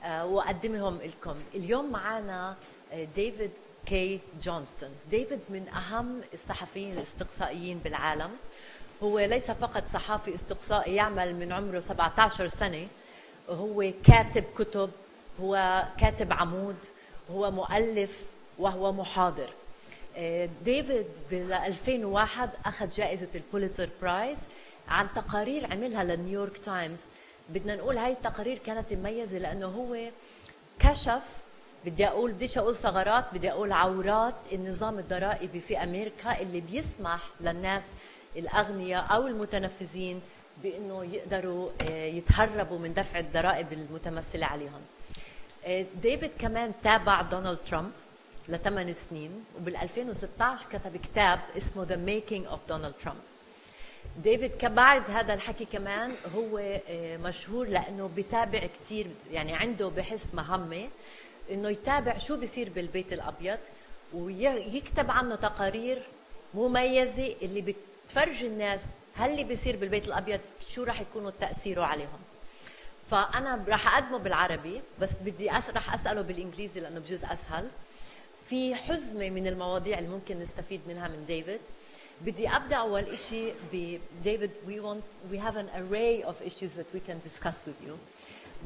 وأقدمهم لكم. اليوم معنا ديفيد كي جونستون. ديفيد من أهم الصحفيين الاستقصائيين بالعالم. هو ليس فقط صحافي استقصائي يعمل من عمره 17 سنة، هو كاتب كتب، هو كاتب عمود، هو مؤلف، وهو محاضر. ديفيد بال 2001 أخذ جائزة البوليتزر برايز عن تقارير عملها للنيويورك تايمز. بدنا نقول هاي التقارير كانت مميزة لأنه هو كشف، بديش أقول ثغرات، بدي أقول عورات النظام الضرائبي في أمريكا اللي بيسمح للناس الأغنياء أو المتنفذين بأنه يقدروا يتهربوا من دفع الضرائب المتمثلة عليهم. ديفيد كمان تابع دونالد ترامب ل8 سنين، وبال 2016 كتب كتاب اسمه The Making of Donald Trump. ديفيد كبعد هذا الحكي كمان هو مشهور لأنه بيتابع كتير، يعني عنده بحس مهمة إنه يتابع شو بيصير بالبيت الأبيض ويكتب عنه تقارير مميزة اللي بتفرج الناس هل اللي بيصير بالبيت الأبيض شو راح يكونوا تأثيره عليهم. فأنا راح أقدمه بالعربي، بس بدي راح أسأله بالإنجليزي لأنه بجوز أسهل. في حزمة من المواضيع اللي ممكن نستفيد منها من ديفيد. بدي أبدأ أول إشي بديفيد. We have an array of issues that we can discuss with you.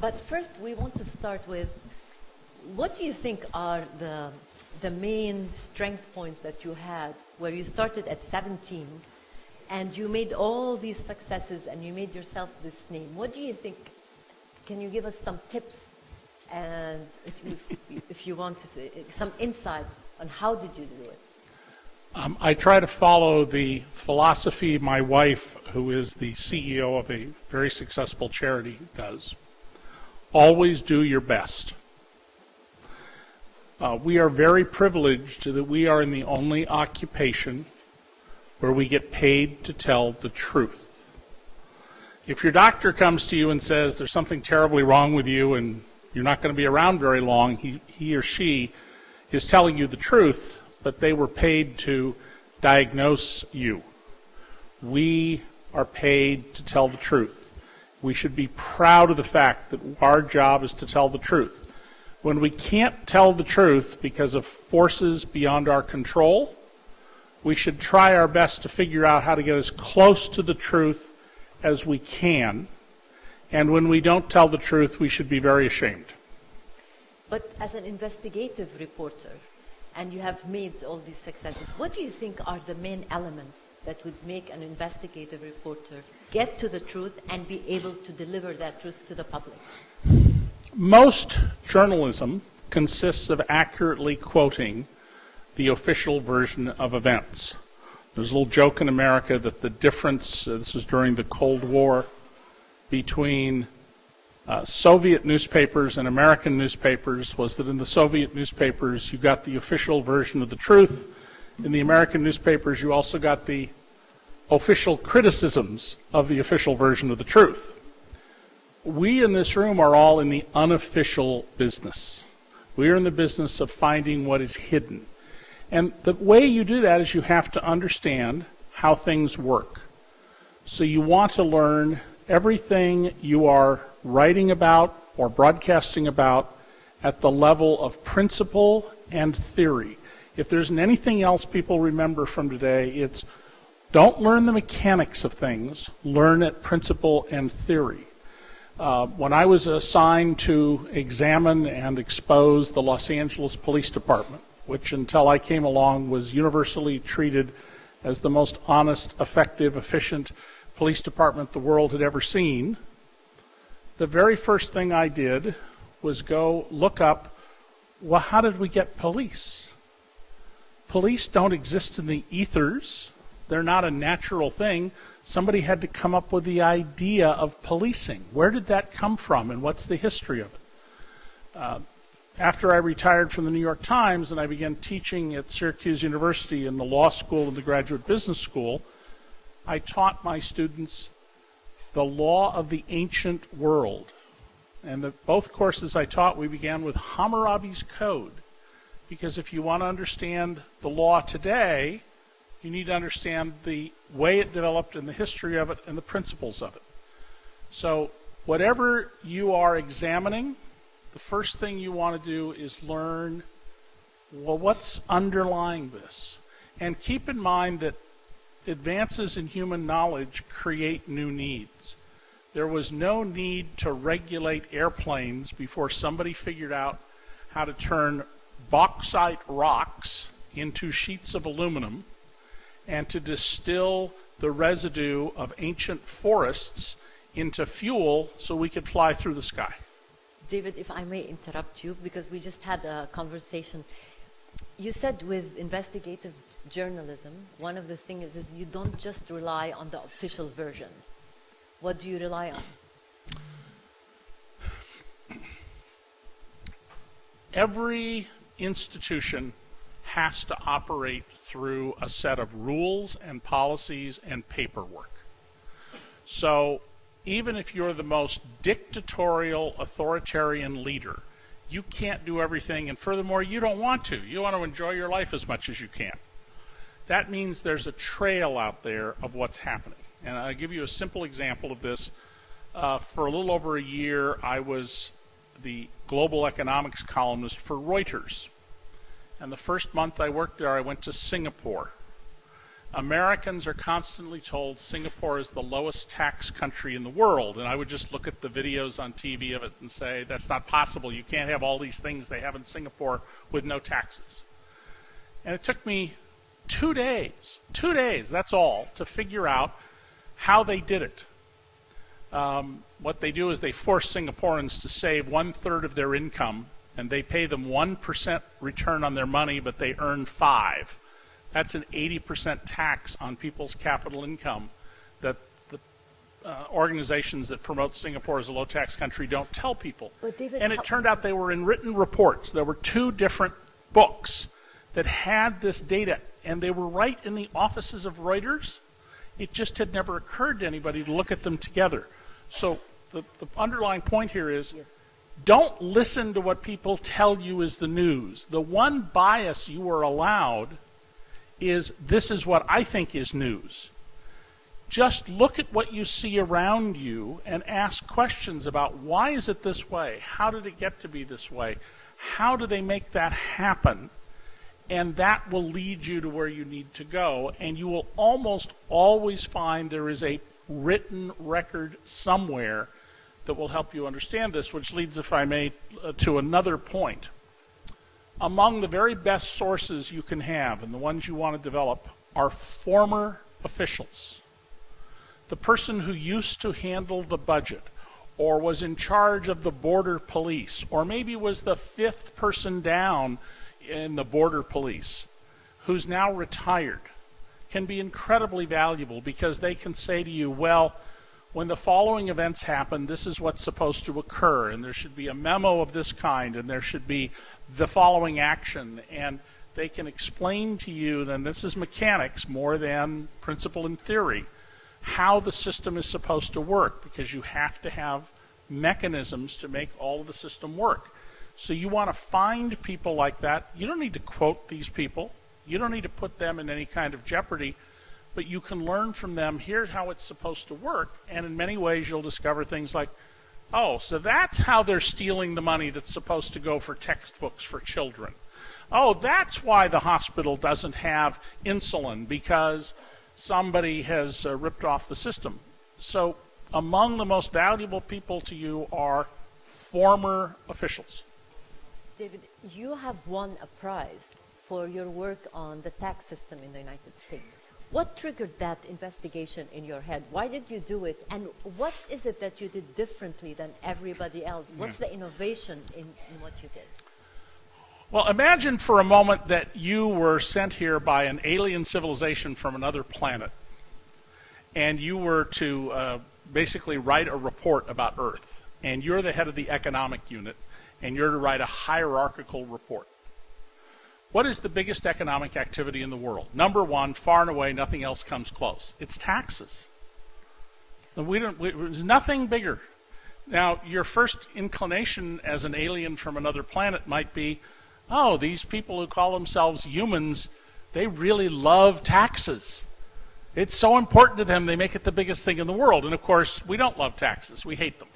But first we want to start with, what do you think are the main strength points that you had where you started at 17 and you made all these successes and you made yourself this name? What do you think? Can you give us some tips and if you want to say some insights on how did you do it? I try to follow the philosophy my wife, who is the CEO of a very successful charity, does. Always do your best. We are very privileged that we are in the only occupation where we get paid to tell the truth. If your doctor comes to you and says there's something terribly wrong with you and you're not going to be around very long, he or she is telling you the truth, but they were paid to diagnose you. We are paid to tell the truth. We should be proud of the fact that our job is to tell the truth. When we can't tell the truth because of forces beyond our control, we should try our best to figure out how to get as close to the truth as we can. And when we don't tell the truth, we should be very ashamed. But as an investigative reporter, and you have made all these successes, what do you think are the main elements that would make an investigative reporter get to the truth and be able to deliver that truth to the public? Most journalism consists of accurately quoting the official version of events. There's a little joke in America that the difference, this was during the Cold War, between Soviet newspapers and American newspapers was that in the Soviet newspapers you got the official version of the truth. In the American newspapers you also got the official criticisms of the official version of the truth. We in this room are all in the unofficial business. We are in the business of finding what is hidden. And the way you do that is you have to understand how things work. So you want to learn everything you are writing about or broadcasting about at the level of principle and theory. If there's anything else people remember from today, it's don't learn the mechanics of things, learn at principle and theory. When I was assigned to examine and expose the Los Angeles Police Department, which until I came along was universally treated as the most honest, effective, efficient police department the world had ever seen, the very first thing I did was go look up, well, how did we get police? Police don't exist in the ethers. They're not a natural thing. Somebody had to come up with the idea of policing. Where did that come from, and what's the history of it? After I retired from the New York Times and I began teaching at Syracuse University in the law school and the graduate business school, I taught my students the law of the ancient world. And both courses I taught, we began with Hammurabi's Code. Because if you want to understand the law today, you need to understand the way it developed and the history of it and the principles of it. So whatever you are examining, the first thing you want to do is learn, well, what's underlying this? And keep in mind that advances in human knowledge create new needs. There was no need to regulate airplanes before somebody figured out how to turn bauxite rocks into sheets of aluminum and to distill the residue of ancient forests into fuel so we could fly through the sky. David, if I may interrupt you, because we just had a conversation. You said with investigative journalism, one of the things is you don't just rely on the official version. What do you rely on? Every institution has to operate through a set of rules and policies and paperwork. So even if you're the most dictatorial, authoritarian leader, you can't do everything, and furthermore, you don't want to. You want to enjoy your life as much as you can. That means there's a trail out there of what's happening. And I'll give you a simple example of this. For a little over a year, I was the global economics columnist for Reuters. And the first month I worked there, I went to Singapore. Americans are constantly told Singapore is the lowest tax country in the world, and I would just look at the videos on TV of it and say, that's not possible. You can't have all these things they have in Singapore with no taxes. And it took me 2 days, that's all, to figure out how they did it. What they do is they force Singaporeans to save 1/3 of their income, and they pay them 1% return on their money, but they earn 5%. That's an 80% tax on people's capital income that the organizations that promote Singapore as a low-tax country don't tell people. But David, and it turned out they were in written reports. There were 2 different books that had this data, and they were right in the offices of Reuters. It just had never occurred to anybody to look at them together. So the underlying point here is, yes. Don't listen to what people tell you is the news. The one bias you are allowed is, this is what I think is news. Just look at what you see around you and ask questions about, why is it this way? How did it get to be this way? How do they make that happen? And that will lead you to where you need to go. And you will almost always find there is a written record somewhere that will help you understand this, which leads, if I may, to another point. Among the very best sources you can have, and the ones you want to develop, are former officials. The person who used to handle the budget, or was in charge of the border police, or maybe was the 5th person down in the border police, who's now retired, can be incredibly valuable, because they can say to you, well, when the following events happen, this is what's supposed to occur, and there should be a memo of this kind, and there should be the following action, and they can explain to you, then this is mechanics more than principle and theory, how the system is supposed to work, because you have to have mechanisms to make all of the system work. So you want to find people like that. You don't need to quote these people. You don't need to put them in any kind of jeopardy, but you can learn from them, here's how it's supposed to work, and in many ways you'll discover things like, oh, so that's how they're stealing the money that's supposed to go for textbooks for children. Oh, that's why the hospital doesn't have insulin, because somebody has ripped off the system. So among the most valuable people to you are former officials. David, you have won a prize for your work on the tax system in the United States. What triggered that investigation in your head? Why did you do it? And what is it that you did differently than everybody else? What's the innovation in what you did? Well, imagine for a moment that you were sent here by an alien civilization from another planet, and you were to basically write a report about Earth, and you're the head of the economic unit, and you're to write a hierarchical report. What is the biggest economic activity in the world? Number one, far and away, nothing else comes close. It's taxes. There's nothing bigger. Now, your first inclination as an alien from another planet might be, oh, these people who call themselves humans, they really love taxes. It's so important to them, they make it the biggest thing in the world. And of course, we don't love taxes. We hate them.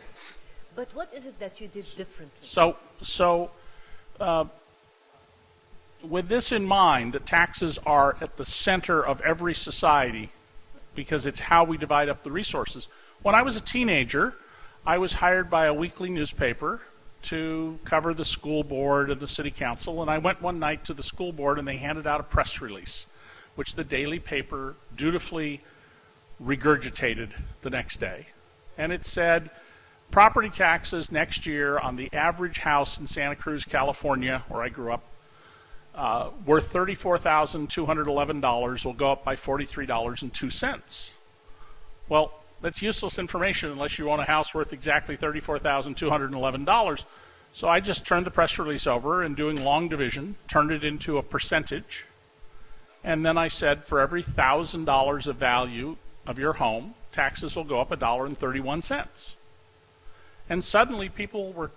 But what is it that you did differently? So with this in mind, that taxes are at the center of every society because it's how we divide up the resources. When I was a teenager, I was hired by a weekly newspaper to cover the school board and the city council, and I went one night to the school board and they handed out a press release, which the daily paper dutifully regurgitated the next day. And it said, property taxes next year on the average house in Santa Cruz, California, where I grew up, worth $34,211 will go up by $43.02. Well, that's useless information unless you own a house worth exactly $34,211. So I just turned the press release over and, doing long division, turned it into a percentage. And then I said, for every $1,000 of value of your home, taxes will go up $1.31. And suddenly people were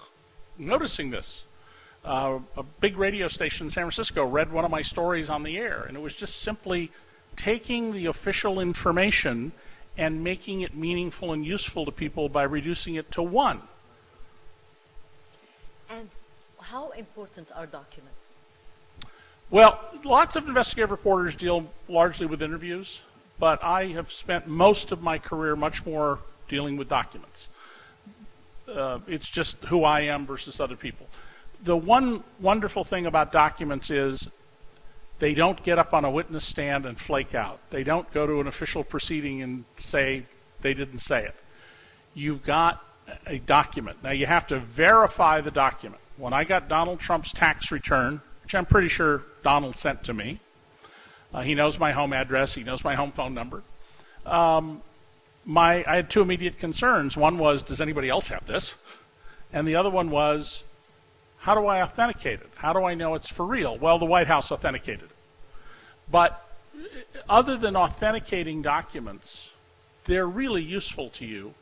noticing this. A big radio station in San Francisco read one of my stories on the air, and it was just simply taking the official information and making it meaningful and useful to people by reducing it to 1. And how important are documents? Well, lots of investigative reporters deal largely with interviews, but I have spent most of my career much more dealing with documents. It's just who I am versus other people. The one wonderful thing about documents is they don't get up on a witness stand and flake out. They don't go to an official proceeding and say they didn't say it. You've got a document. Now, you have to verify the document. When I got Donald Trump's tax return, which I'm pretty sure Donald sent to me, He knows my home address. He knows my home phone number. I had two immediate concerns. One was, does anybody else have this? And the other one was, how do I authenticate it? How do I know it's for real? Well, the White House authenticated it. But other than authenticating documents, they're really useful to you.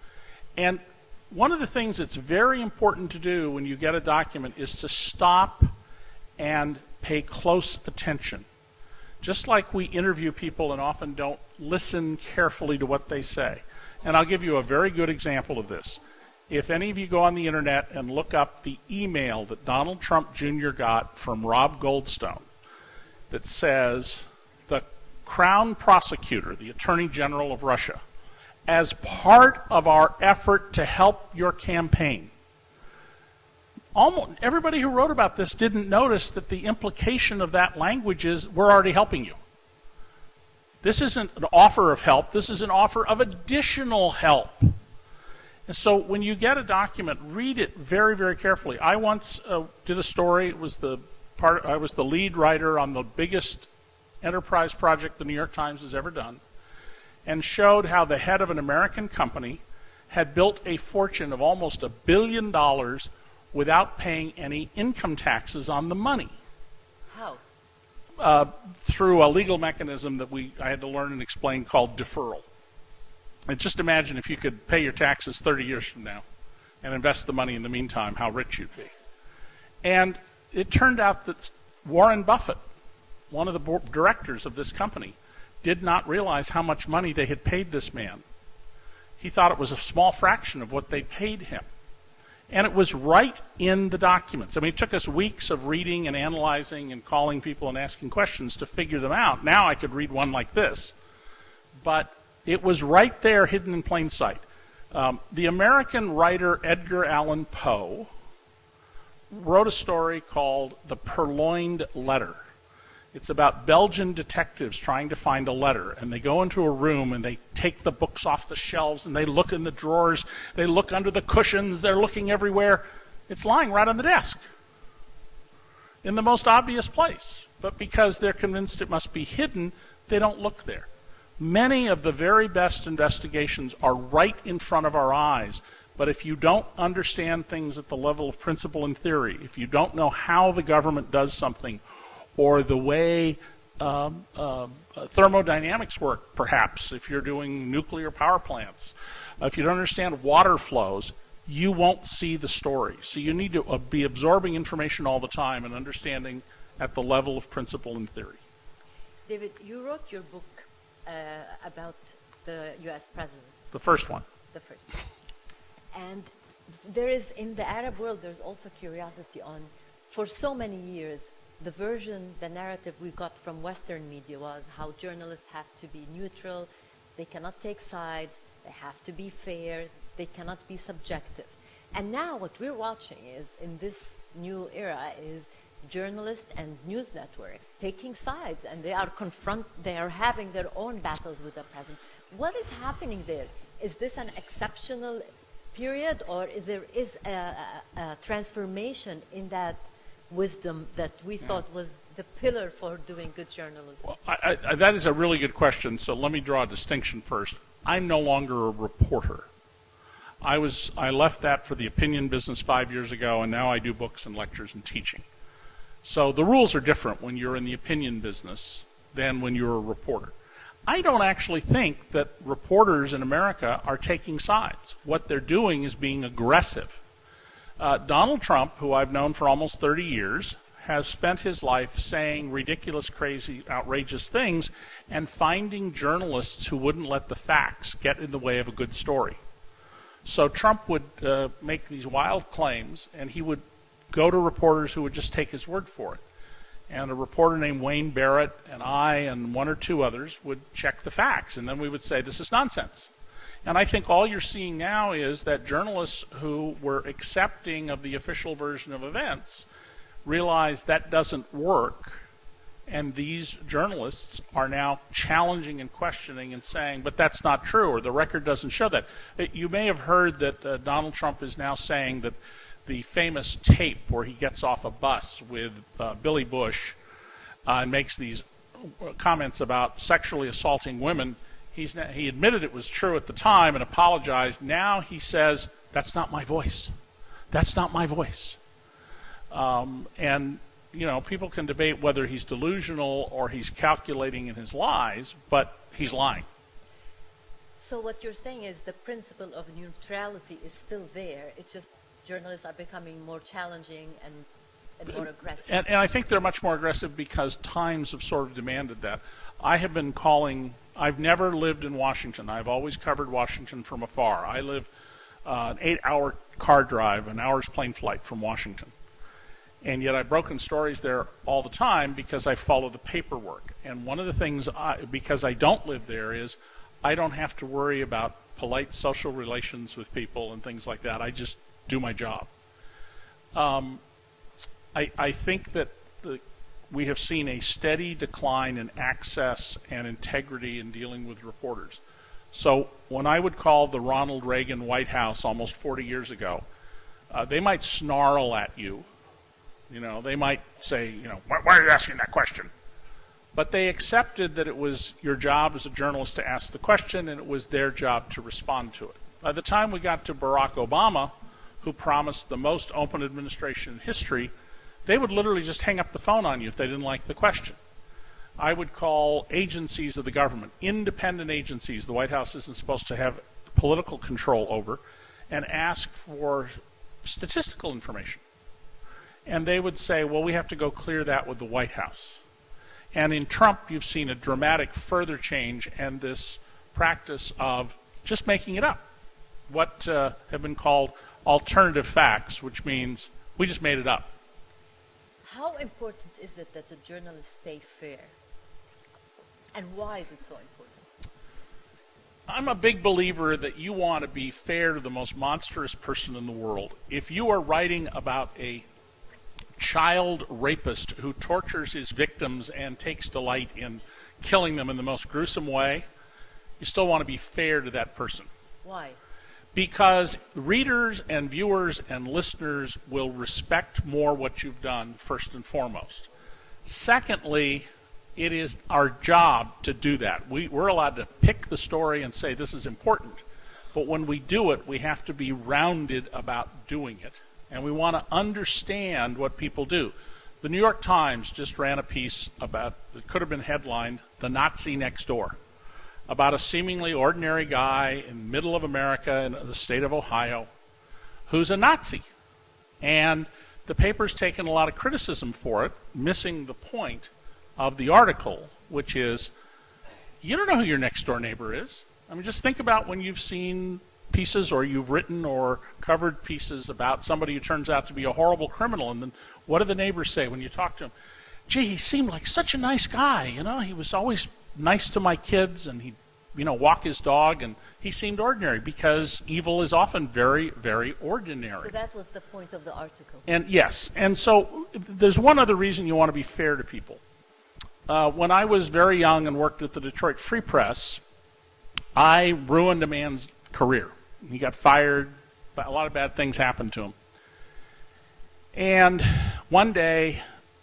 And one of the things that's very important to do when you get a document is to stop and pay close attention. Just like we interview people and often don't listen carefully to what they say. And I'll give you a very good example of this. If any of you go on the internet and look up the email that Donald Trump Jr. got from Rob Goldstone that says, the Crown Prosecutor, the Attorney General of Russia, as part of our effort to help your campaign. Almost everybody who wrote about this didn't notice that the implication of that language is, we're already helping you. This isn't an offer of help, this is an offer of additional help. And so when you get a document, read it very, very carefully. I once did a story, I was the lead writer on the biggest enterprise project the New York Times has ever done, and showed how the head of an American company had built a fortune of almost $1 billion without paying any income taxes on the money. How? Through a legal mechanism that I had to learn and explain called deferral. And just imagine if you could pay your taxes 30 years from now and invest the money in the meantime, how rich you'd be. And it turned out that Warren Buffett, one of the directors of this company, did not realize how much money they had paid this man. He thought it was a small fraction of what they paid him. And it was right in the documents. I mean, it took us weeks of reading and analyzing and calling people and asking questions to figure them out. Now I could read one like this. But it was right there, hidden in plain sight. The American writer Edgar Allan Poe wrote a story called The Purloined Letter. It's about Belgian detectives trying to find a letter, and they go into a room and they take the books off the shelves and they look in the drawers, they look under the cushions, they're looking everywhere. It's lying right on the desk in the most obvious place. But because they're convinced it must be hidden, they don't look there. Many of the very best investigations are right in front of our eyes. But if you don't understand things at the level of principle and theory, if you don't know how the government does something, or the way thermodynamics work, perhaps, if you're doing nuclear power plants, if you don't understand water flows, you won't see the story. So you need to be absorbing information all the time and understanding at the level of principle and theory. David, you wrote your book about the U.S. president. The first one. The first one. And there is, in the Arab world, there's also curiosity on, for so many years, the narrative we got from Western media was how journalists have to be neutral, they cannot take sides, they have to be fair, they cannot be subjective. And now what we're watching is, in this new era, is journalists and news networks taking sides, and they are having their own battles with the president. What is happening there? Is this an exceptional period, or is there a transformation in that wisdom that we thought was the pillar for doing good journalism? Well, that is a really good question, so let me draw a distinction first. I'm no longer a reporter. I left that for the opinion business 5 years ago, and now I do books and lectures and teaching. So the rules are different when you're in the opinion business than when you're a reporter. I don't actually think that reporters in America are taking sides. What they're doing is being aggressive. Donald Trump, who I've known for almost 30 years, has spent his life saying ridiculous, crazy, outrageous things and finding journalists who wouldn't let the facts get in the way of a good story. So Trump would make these wild claims, and he would go to reporters who would just take his word for it. And a reporter named Wayne Barrett and I and one or two others would check the facts, and then we would say, this is nonsense. And I think all you're seeing now is that journalists who were accepting of the official version of events realize that doesn't work, and these journalists are now challenging and questioning and saying, but that's not true, or the record doesn't show that. You may have heard that Donald Trump is now saying that the famous tape where he gets off a bus with Billy Bush and makes these comments about sexually assaulting women, he admitted it was true at the time and apologized. Now he says, that's not my voice. That's not my voice. And, you know, people can debate whether he's delusional or he's calculating in his lies, but he's lying. So what you're saying is the principle of neutrality is still there. It's just journalists are becoming more challenging and more aggressive. And I think they're much more aggressive because times have sort of demanded that. I have been calling, I've never lived in Washington. I've always covered Washington from afar. I live an 8-hour car drive, an hour's plane flight from Washington. And yet I've broken stories there all the time because I follow the paperwork. And one of the things, because I don't live there, is I don't have to worry about polite social relations with people and things like that. I just do my job. I think that we have seen a steady decline in access and integrity in dealing with reporters. So when I would call the Ronald Reagan White House almost 40 years ago, they might snarl at you. You know, they might say, you know, why are you asking that question? But they accepted that it was your job as a journalist to ask the question, and it was their job to respond to it. By the time we got to Barack Obama, who promised the most open administration in history, they would literally just hang up the phone on you if they didn't like the question. I would call agencies of the government, independent agencies the White House isn't supposed to have political control over, and ask for statistical information. And they would say, well, we have to go clear that with the White House. And in Trump, you've seen a dramatic further change and this practice of just making it up. What have been called alternative facts, which means we just made it up. How important is it that the journalists stay fair? And why is it so important? I'm a big believer that you want to be fair to the most monstrous person in the world. If you are writing about a child rapist who tortures his victims and takes delight in killing them in the most gruesome way, you still want to be fair to that person. Why? Because readers and viewers and listeners will respect more what you've done, first and foremost. Secondly, it is our job to do that. We're allowed to pick the story and say this is important, but when we do it, we have to be rounded about doing it. And we want to understand what people do. The New York Times just ran a piece about, it could have been headlined, "The Nazi Next Door," about a seemingly ordinary guy in the middle of America in the state of Ohio who's a Nazi. And the paper's taken a lot of criticism for it, missing the point of the article, which is, you don't know who your next door neighbor is. I mean, just think about when you've seen pieces or you've written or covered pieces about somebody who turns out to be a horrible criminal, and then what do the neighbors say when you talk to him? Gee, he seemed like such a nice guy, you know, he was always nice to my kids, and he'd, you know, walk his dog, and he seemed ordinary, because evil is often very, very ordinary. So that was the point of the article. And yes, and so there's one other reason you want to be fair to people. When I was very young and worked at the Detroit Free Press, I ruined a man's career. He got fired, but a lot of bad things happened to him. And one day,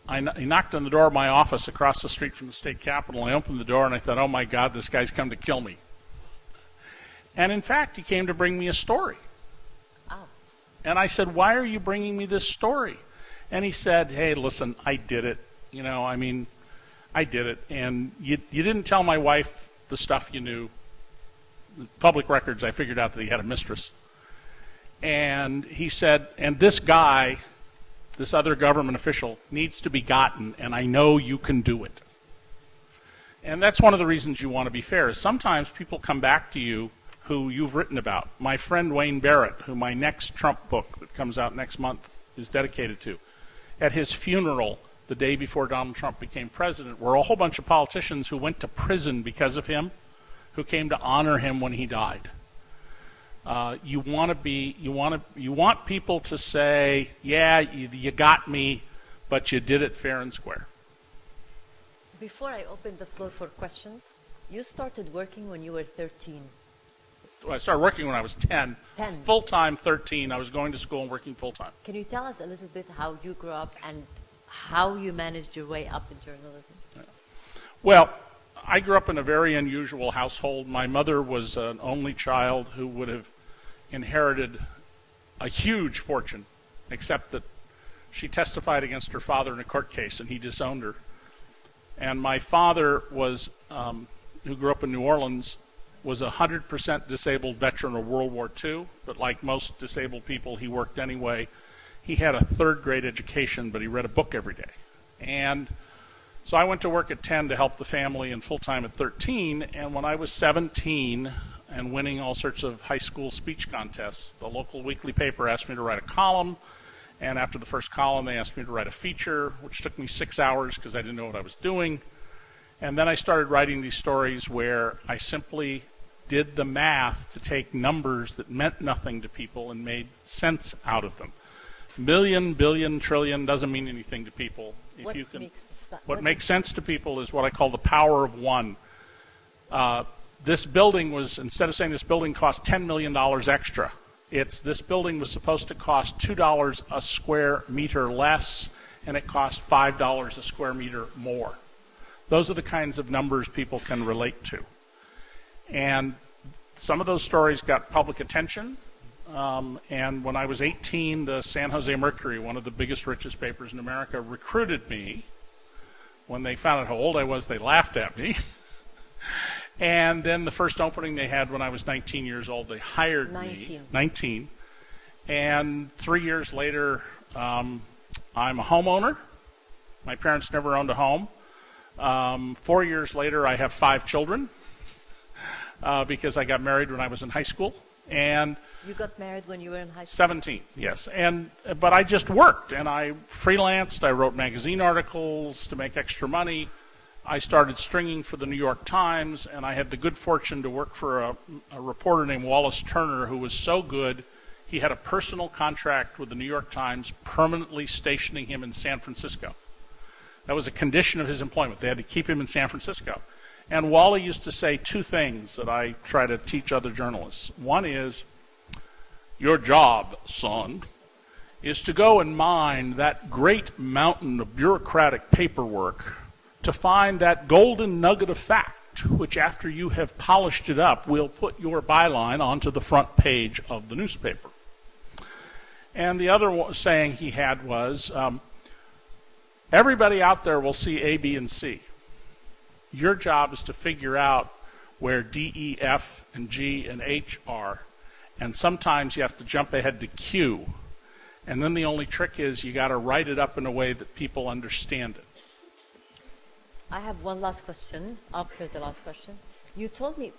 he knocked on the door of my office across the street from the state capitol, and I opened the door and I thought, oh my God, this guy's come to kill me. And in fact, he came to bring me a story. Oh. And I said, why are you bringing me this story? And he said, hey, listen, I did it. You know, I mean, I did it. And you didn't tell my wife the stuff you knew. Public records, I figured out that he had a mistress. And he said, and this guy, this other government official, needs to be gotten, and I know you can do it. And that's one of the reasons you want to be fair, is sometimes people come back to you who you've written about. My friend Wayne Barrett, who my next Trump book that comes out next month is dedicated to, at his funeral the day before Donald Trump became president, were a whole bunch of politicians who went to prison because of him, who came to honor him when he died. You want people to say, yeah, you got me, but you did it fair and square. Before I open the floor for questions, you started working when you were 13. Well, I started working when I was 10. 10. Full-time 13. I was going to school and working full-time. Can you tell us a little bit how you grew up and how you managed your way up in journalism? Yeah. Well, I grew up in a very unusual household. My mother was an only child who would have inherited a huge fortune, except that she testified against her father in a court case and he disowned her. And my father was, who grew up in New Orleans, was a 100% disabled veteran of World War II, but like most disabled people, he worked anyway. He had a third grade education, but he read a book every day. And so I went to work at 10 to help the family and full-time at 13, and when I was 17 and winning all sorts of high school speech contests, the local weekly paper asked me to write a column, and after the first column they asked me to write a feature, which took me 6 hours because I didn't know what I was doing. And then I started writing these stories where I simply did the math to take numbers that meant nothing to people and made sense out of them. Million, billion, trillion doesn't mean anything to people. What makes sense to people is what I call the power of one. This building was, instead of saying this building cost $10 million extra, it's this building was supposed to cost $2 a square meter less, and it cost $5 a square meter more. Those are the kinds of numbers people can relate to. And some of those stories got public attention. And when I was 18, the San Jose Mercury, one of the biggest, richest papers in America, recruited me. When they found out how old I was, they laughed at me. And then the first opening they had when I was 19 years old, they hired me. 19. And 3 years later, I'm a homeowner. My parents never owned a home. 4 years later, I have 5 children because I got married when I was in high school. And you got married when you were in high school? 17, yes. But I just worked, and I freelanced. I wrote magazine articles to make extra money. I started stringing for the New York Times, and I had the good fortune to work for a reporter named Wallace Turner, who was so good, he had a personal contract with the New York Times permanently stationing him in San Francisco. That was a condition of his employment. They had to keep him in San Francisco. And Wally used to say 2 things that I try to teach other journalists. One is, your job, son, is to go and mine that great mountain of bureaucratic paperwork to find that golden nugget of fact, which after you have polished it up, will put your byline onto the front page of the newspaper. And the other saying he had was, everybody out there will see A, B, and C. Your job is to figure out where D, E, F, and G, and H are. And sometimes you have to jump ahead to Q. And then the only trick is you got to write it up in a way that people understand it. I have one last question after the last question. You told me,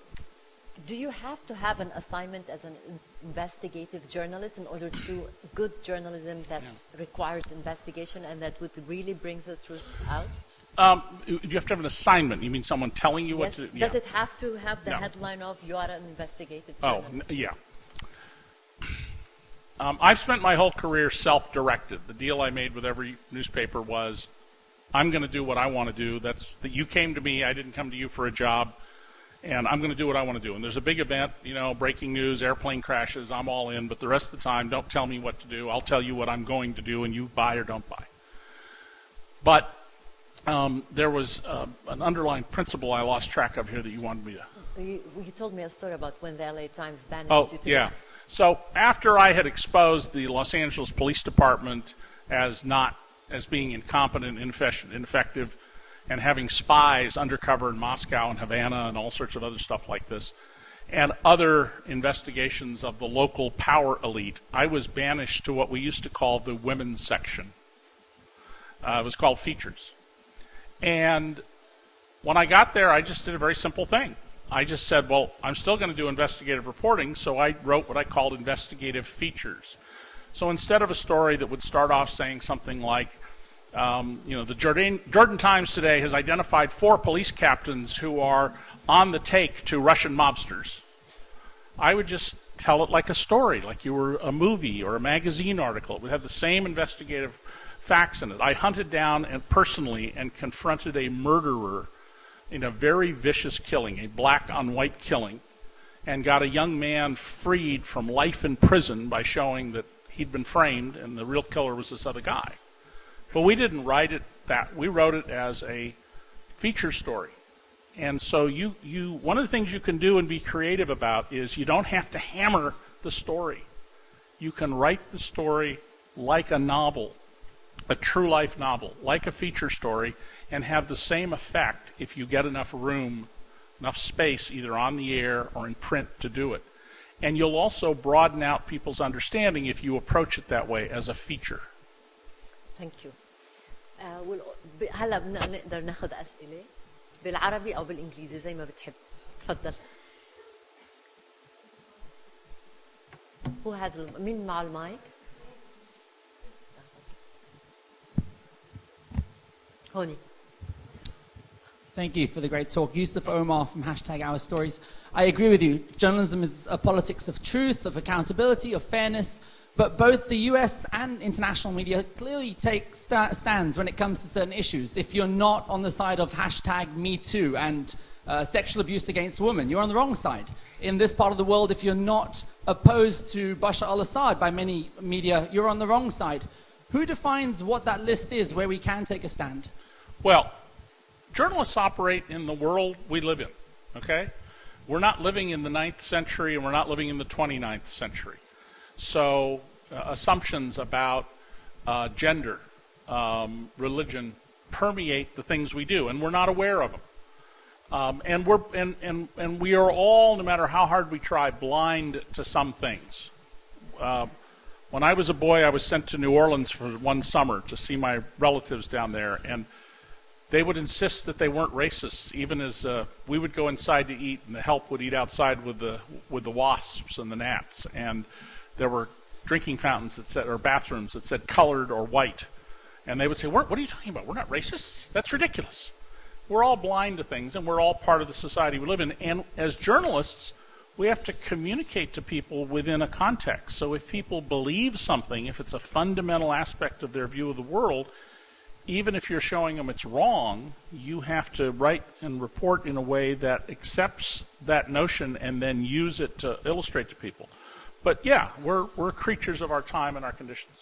do you have to have an assignment as an investigative journalist in order to do good journalism that requires investigation and that would really bring the truth out? You have to have an assignment. You mean someone telling you what to do? Does it have to have the headline of you are an investigative journalist? Yeah. I've spent my whole career self-directed. The deal I made with every newspaper was, I'm going to do what I want to do. That's that you came to me, I didn't come to you for a job, and I'm going to do what I want to do. And there's a big event, breaking news, airplane crashes, I'm all in, but the rest of the time, don't tell me what to do. I'll tell you what I'm going to do, and you buy or don't buy. But there was an underlying principle I lost track of here that you wanted me to... You told me a story about when the LA Times banished you to... Yeah. So after I had exposed the Los Angeles Police Department as being incompetent, ineffective, and having spies undercover in Moscow and Havana and all sorts of other stuff like this, and other investigations of the local power elite, I was banished to what we used to call the women's section. It was called Features. And when I got there, I just did a very simple thing. I just said, well, I'm still going to do investigative reporting, so I wrote what I called investigative features. So instead of a story that would start off saying something like, the Jordan Times today has identified 4 police captains who are on the take to Russian mobsters, I would just tell it like a story, like you were a movie or a magazine article. It would have the same investigative facts in it. I hunted down personally and confronted a murderer in a very vicious killing, a black on white killing, and got a young man freed from life in prison by showing that he'd been framed and the real killer was this other guy. But we didn't write it that. We wrote it as a feature story. And so one of the things you can do and be creative about is you don't have to hammer the story. You can write the story like a novel, a true life novel, like a feature story, and have the same effect if you get enough room, enough space, either on the air or in print to do it. And you'll also broaden out people's understanding if you approach it that way as a feature. Thank you. هلا بدنا نقدر ناخذ أسئلة بالعربي أو بالإنجليزي زي ما بتحب. تفضل. Who has مين معه المايك؟ هوني. Thank you for the great talk. Yusuf Omar from #OurStories. I agree with you. Journalism is a politics of truth, of accountability, of fairness. But both the US and international media clearly take stands when it comes to certain issues. If you're not on the side of #MeToo and sexual abuse against women, you're on the wrong side. In this part of the world, if you're not opposed to Bashar al-Assad by many media, you're on the wrong side. Who defines what that list is where we can take a stand? Well, journalists operate in the world we live in, okay? We're not living in the 9th century and we're not living in the 29th century. So assumptions about gender, religion permeate the things we do, and we're not aware of them. And we are all, no matter how hard we try, blind to some things. When I was a boy, I was sent to New Orleans for one summer to see my relatives down there, and they would insist that they weren't racist, even as we would go inside to eat, and the help would eat outside with the wasps and the gnats. And there were drinking fountains that said, or bathrooms that said colored or white. And they would say, what are you talking about? We're not racists? That's ridiculous. We're all blind to things, and we're all part of the society we live in. And as journalists, we have to communicate to people within a context. So if people believe something, if it's a fundamental aspect of their view of the world, even if you're showing them it's wrong, you have to write and report in a way that accepts that notion and then use it to illustrate to people. But yeah, we're creatures of our time and our conditions.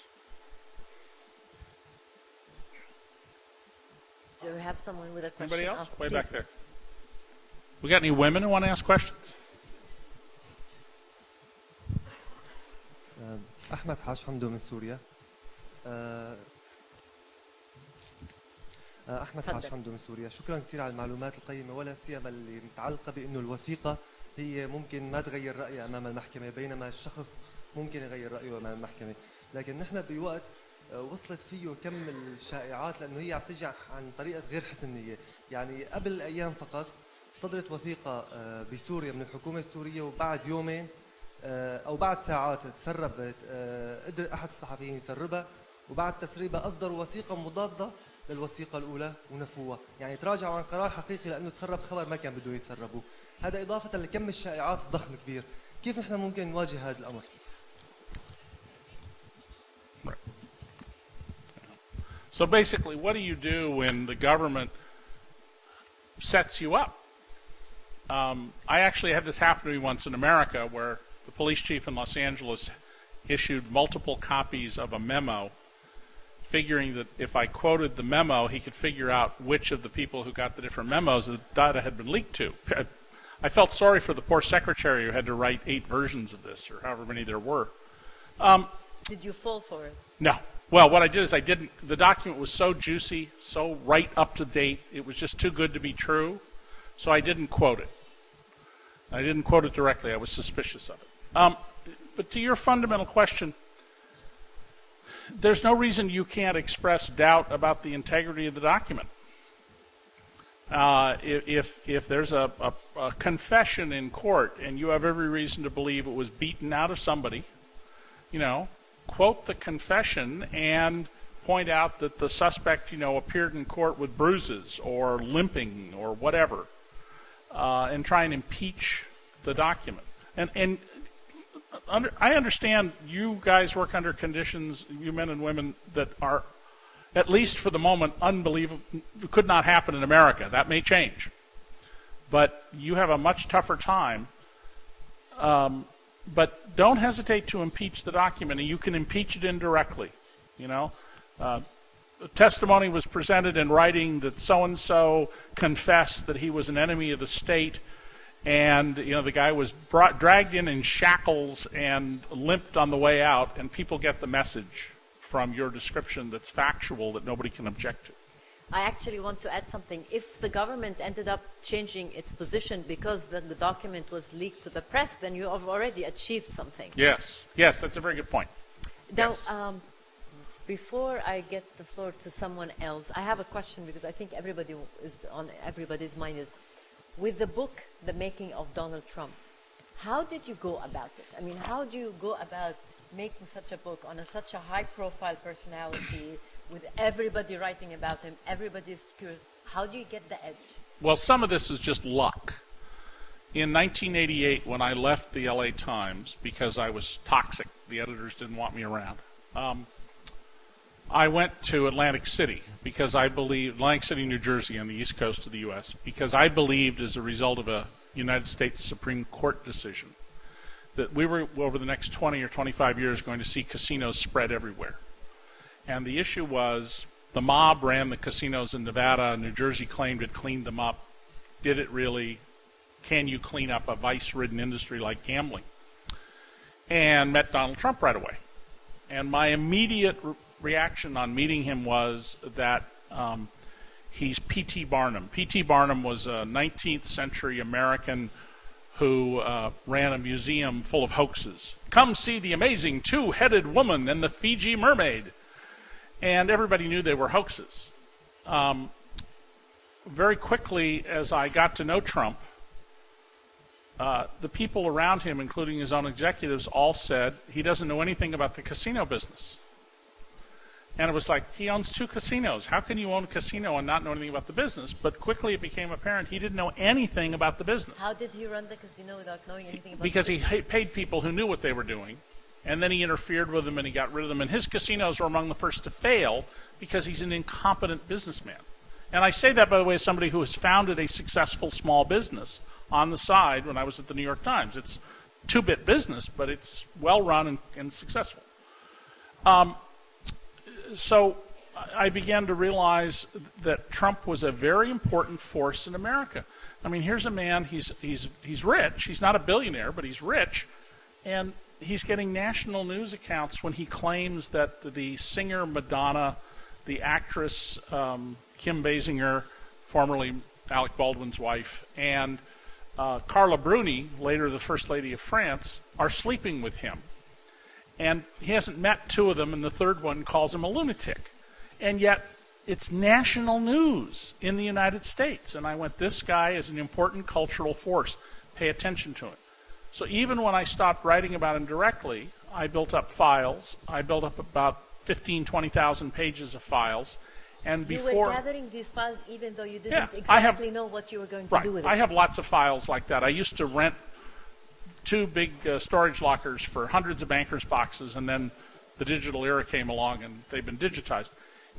Do we have someone with a question? Anybody else? Way Please. back there. We got any women who want to ask questions? أحمد حاج حمدو من سوريا. أحمد حاج حمدو من سوريا. شكرا كثير على المعلومات القيمة، ولا سيما اللي متعلقة بأنه الوثيقة هي ممكن ما تغير رأيها أمام المحكمة، بينما الشخص ممكن يغير رأيه أمام المحكمة. لكن نحن بوقت وصلت فيه كم الشائعات، لأنه هي عم تجي عن طريقة غير حسن نية. يعني قبل أيام فقط صدرت وثيقة بسوريا من الحكومة السورية، وبعد يومين أو بعد ساعات تسربت، قدر أحد الصحفيين يسربها، وبعد تسريبها أصدروا وثيقة مضادة للوثيقة الأولى ونفوها. يعني تراجعوا عن قرار حقيقي لأنه تسرب خبر ما كان بدهم يتسربوه. هذا إضافة لكم الشائعات الضخم كبير. كيف نحن ممكن نواجه هذا الأمر؟ So basically, what do you do when the government sets you up? I actually had this happen to me once in America, where the police chief in Los Angeles issued multiple copies of a memo, figuring that if I quoted the memo, he could figure out which of the people who got the different memos the data had been leaked to. I felt sorry for the poor secretary who had to write 8 versions of this, or however many there were. Did you fall for it? No. Well, what I did is the document was so juicy, so right up to date, it was just too good to be true, so I didn't quote it. I didn't quote it directly. I was suspicious of it. But to your fundamental question, there's no reason you can't express doubt about the integrity of the document. If there's a confession in court and you have every reason to believe it was beaten out of somebody, quote the confession and point out that the suspect, appeared in court with bruises or limping or whatever, and try and impeach the document. And I understand you guys work under conditions, you men and women, that are, at least for the moment, unbelievable, could not happen in America. That may change. But you have a much tougher time. But don't hesitate to impeach the document, and you can impeach it indirectly. testimony was presented in writing that so-and-so confessed that he was an enemy of the state, and the guy was dragged in shackles and limped on the way out, and people get the message from your description that's factual that nobody can object to. I actually want to add something. If the government ended up changing its position because the document was leaked to the press, then you have already achieved something. Yes, that's a very good point. Now, Yes. before I get the floor to someone else, I have a question because I think everybody's mind is, with the book, The Making of Donald Trump, how did you go about it? I mean, how do you go about making such a book on such a high-profile personality with everybody writing about him, everybody's curious? How do you get the edge? Well, some of this was just luck. In 1988, when I left the LA Times because I was toxic, the editors didn't want me around, I went to Atlantic City because I believed, Atlantic City, New Jersey, on the east coast of the U.S., because I believed, as a result of a United States Supreme Court decision, that we were, over the next 20 or 25 years, going to see casinos spread everywhere. And the issue was, the mob ran the casinos in Nevada. New Jersey claimed it cleaned them up. Did it really? Can you clean up a vice-ridden industry like gambling? And met Donald Trump right away. And my immediate reaction on meeting him was that he's P.T. Barnum. P.T. Barnum was a 19th century American who ran a museum full of hoaxes. Come see the amazing two-headed woman and the Fiji mermaid. And everybody knew they were hoaxes. Very quickly, as I got to know Trump, the people around him, including his own executives, all said he doesn't know anything about the casino business. And it was like, he owns 2 casinos. How can you own a casino and not know anything about the business? But quickly it became apparent he didn't know anything about the business. How did he run the casino without knowing anything about because the business? He paid people who knew what they were doing, and then he interfered with them and he got rid of them. And his casinos were among the first to fail because he's an incompetent businessman. And I say that, by the way, as somebody who has founded a successful small business on the side when I was at the New York Times. It's 2-bit business, but it's well-run and successful. So I began to realize that Trump was a very important force in America. I mean, here's a man, he's rich. He's not a billionaire, but he's rich. And he's getting national news accounts when he claims that the singer Madonna, the actress Kim Basinger, formerly Alec Baldwin's wife, and Carla Bruni, later the First Lady of France, are sleeping with him. And he hasn't met 2 of them, and the third one calls him a lunatic. And yet, it's national news in the United States. And I went, this guy is an important cultural force. Pay attention to him. So even when I stopped writing about him directly, I built up files. I built up about 20,000 pages of files. And before, you were gathering these files even though you didn't exactly know what you were going to do with it. I have lots of files like that. I used to rent 2 big storage lockers for hundreds of bankers' boxes, and then the digital era came along and they've been digitized.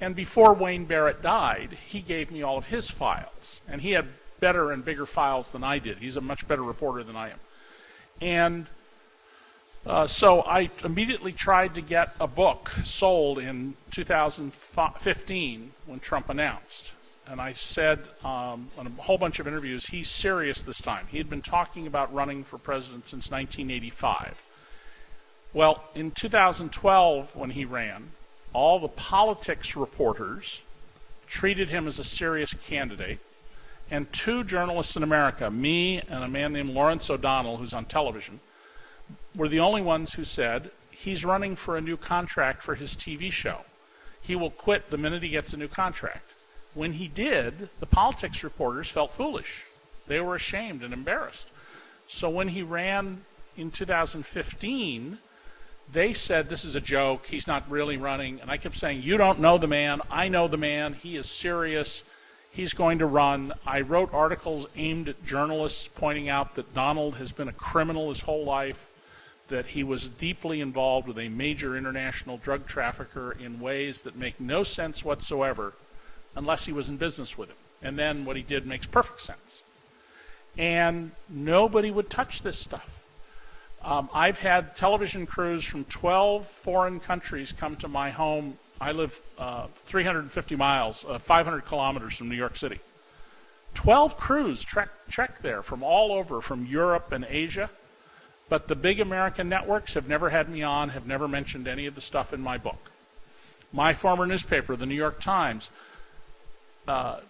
And before Wayne Barrett died, he gave me all of his files. And he had better and bigger files than I did. He's a much better reporter than I am. And so I immediately tried to get a book sold in 2015 when Trump announced. And I said on a whole bunch of interviews, he's serious this time. He had been talking about running for president since 1985. Well, in 2012, when he ran, all the politics reporters treated him as a serious candidate, and 2 journalists in America, me and a man named Lawrence O'Donnell, who's on television, were the only ones who said, he's running for a new contract for his TV show. He will quit the minute he gets a new contract. When he did, the politics reporters felt foolish. They were ashamed and embarrassed. So when he ran in 2015, they said, this is a joke, he's not really running. And I kept saying, you don't know the man, I know the man, he is serious, he's going to run. I wrote articles aimed at journalists pointing out that Donald has been a criminal his whole life, that he was deeply involved with a major international drug trafficker in ways that make no sense whatsoever unless he was in business with him. And then what he did makes perfect sense. And nobody would touch this stuff. I've had television crews from 12 foreign countries come to my home I live 350 miles, 500 kilometers from New York City. 12 crews trek there from all over, from Europe and Asia. But the big American networks have never had me on, have never mentioned any of the stuff in my book. My former newspaper, the New York Times,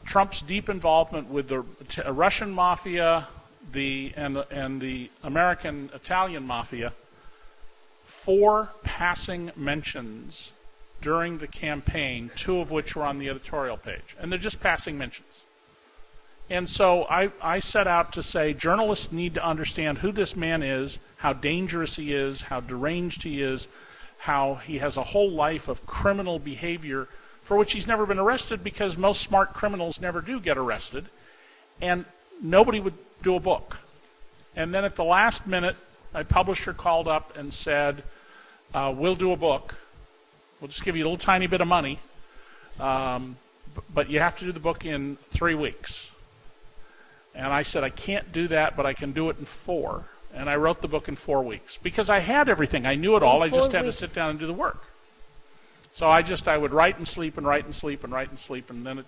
Trump's deep involvement with the Russian mafia and the American Italian mafia, 4 passing mentions during the campaign, 2 of which were on the editorial page. And they're just passing mentions. And so I set out to say journalists need to understand who this man is, how dangerous he is, how deranged he is, how he has a whole life of criminal behavior for which he's never been arrested, because most smart criminals never do get arrested. And nobody would do a book. And then at the last minute, a publisher called up and said, we'll do a book. We'll just give you a little tiny bit of money, but you have to do the book in 3 weeks. And I said, I can't do that, but I can do it in 4. And I wrote the book in 4 weeks because I had everything. I knew it all. I just had to sit down and do the work. So I would write and sleep and write and sleep and write and sleep. And then,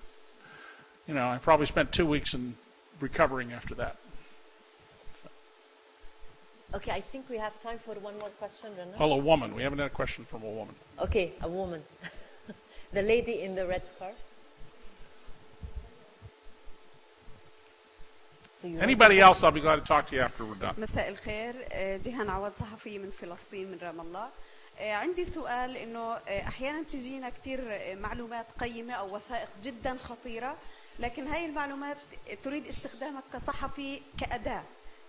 I probably spent 2 weeks in recovering after that. So. Okay, I think we have time for one more question, Rana. Well, a woman. We haven't had a question from a woman. Okay, a woman. The lady in the red scarf. Anybody else, I'll be glad to talk to you after we're done. مساء الخير، جيهان عوض صحفية من فلسطين من رام الله. عندي سؤال إنه أحيانا تجينا كتير معلومات قيمة أو وثائق جدا خطيرة، لكن هاي المعلومات تريد استخدامك كصحفي كأداة.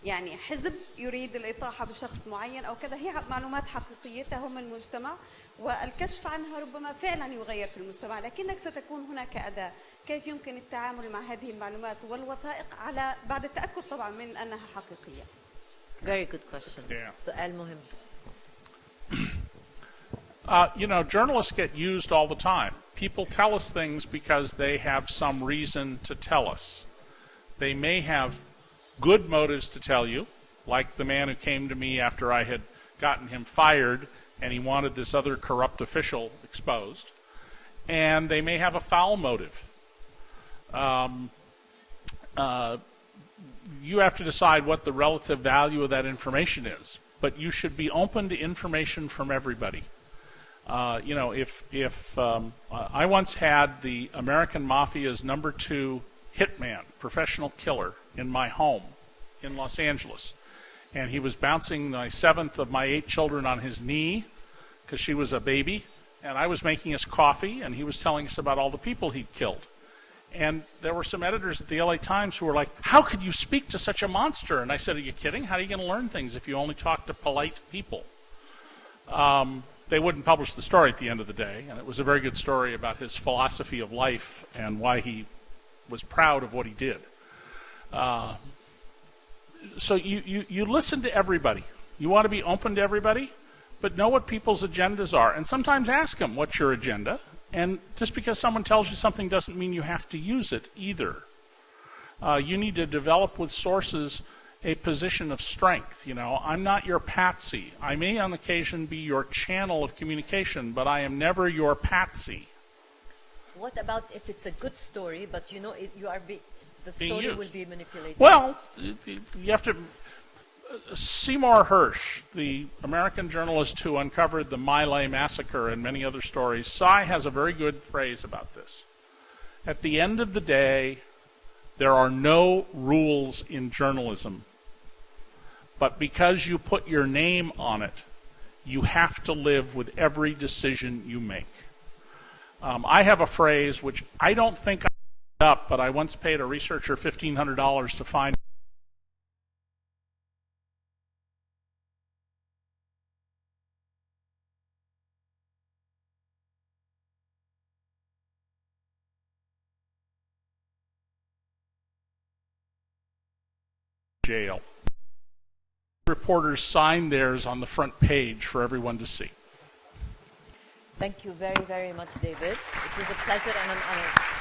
يعني حزب يريد الإطاحة بشخص معين أو كذا، هي معلومات حقيقية تهم المجتمع والكشف عنها ربما فعلا يغير في المجتمع، لكنك ستكون هنا كأداة. كيف يمكن التعامل مع هذه المعلومات والوثائق بعد التأكد طبعا من أنها حقيقية؟ Very good question. سؤال مهم. Journalists get used all the time. People tell us things because they have some reason to tell us. They may have good motives to tell you, like the man who came to me after I had gotten him fired and he wanted this other corrupt official exposed. And they may have a foul motive. You have to decide what the relative value of that information is. But you should be open to information from everybody. If I once had the American Mafia's number 2 hitman, professional killer, in my home in Los Angeles. And he was bouncing my 7th of my 8 children on his knee because she was a baby. And I was making us coffee, and he was telling us about all the people he'd killed. And there were some editors at the LA Times who were like, how could you speak to such a monster? And I said, are you kidding? How are you going to learn things if you only talk to polite people? They wouldn't publish the story at the end of the day, and it was a very good story about his philosophy of life and why he was proud of what he did. So you listen to everybody. You want to be open to everybody, but know what people's agendas are. And sometimes ask them, what's your agenda? And just because someone tells you something doesn't mean you have to use it either. You need to develop with sources a position of strength. I'm not your patsy. I may on occasion be your channel of communication, but I am never your patsy. What about if it's a good story, but the story used. will be manipulated? Well, you have to... Seymour Hersh, the American journalist who uncovered the My Lai massacre and many other stories, Sy has a very good phrase about this. At the end of the day, there are no rules in journalism. But because you put your name on it, you have to live with every decision you make. I have a phrase which I don't think I made up, but I once paid a researcher $1,500 to find jail. Reporters signed theirs on the front page for everyone to see. Thank you very, very much, David. It was a pleasure and an honor.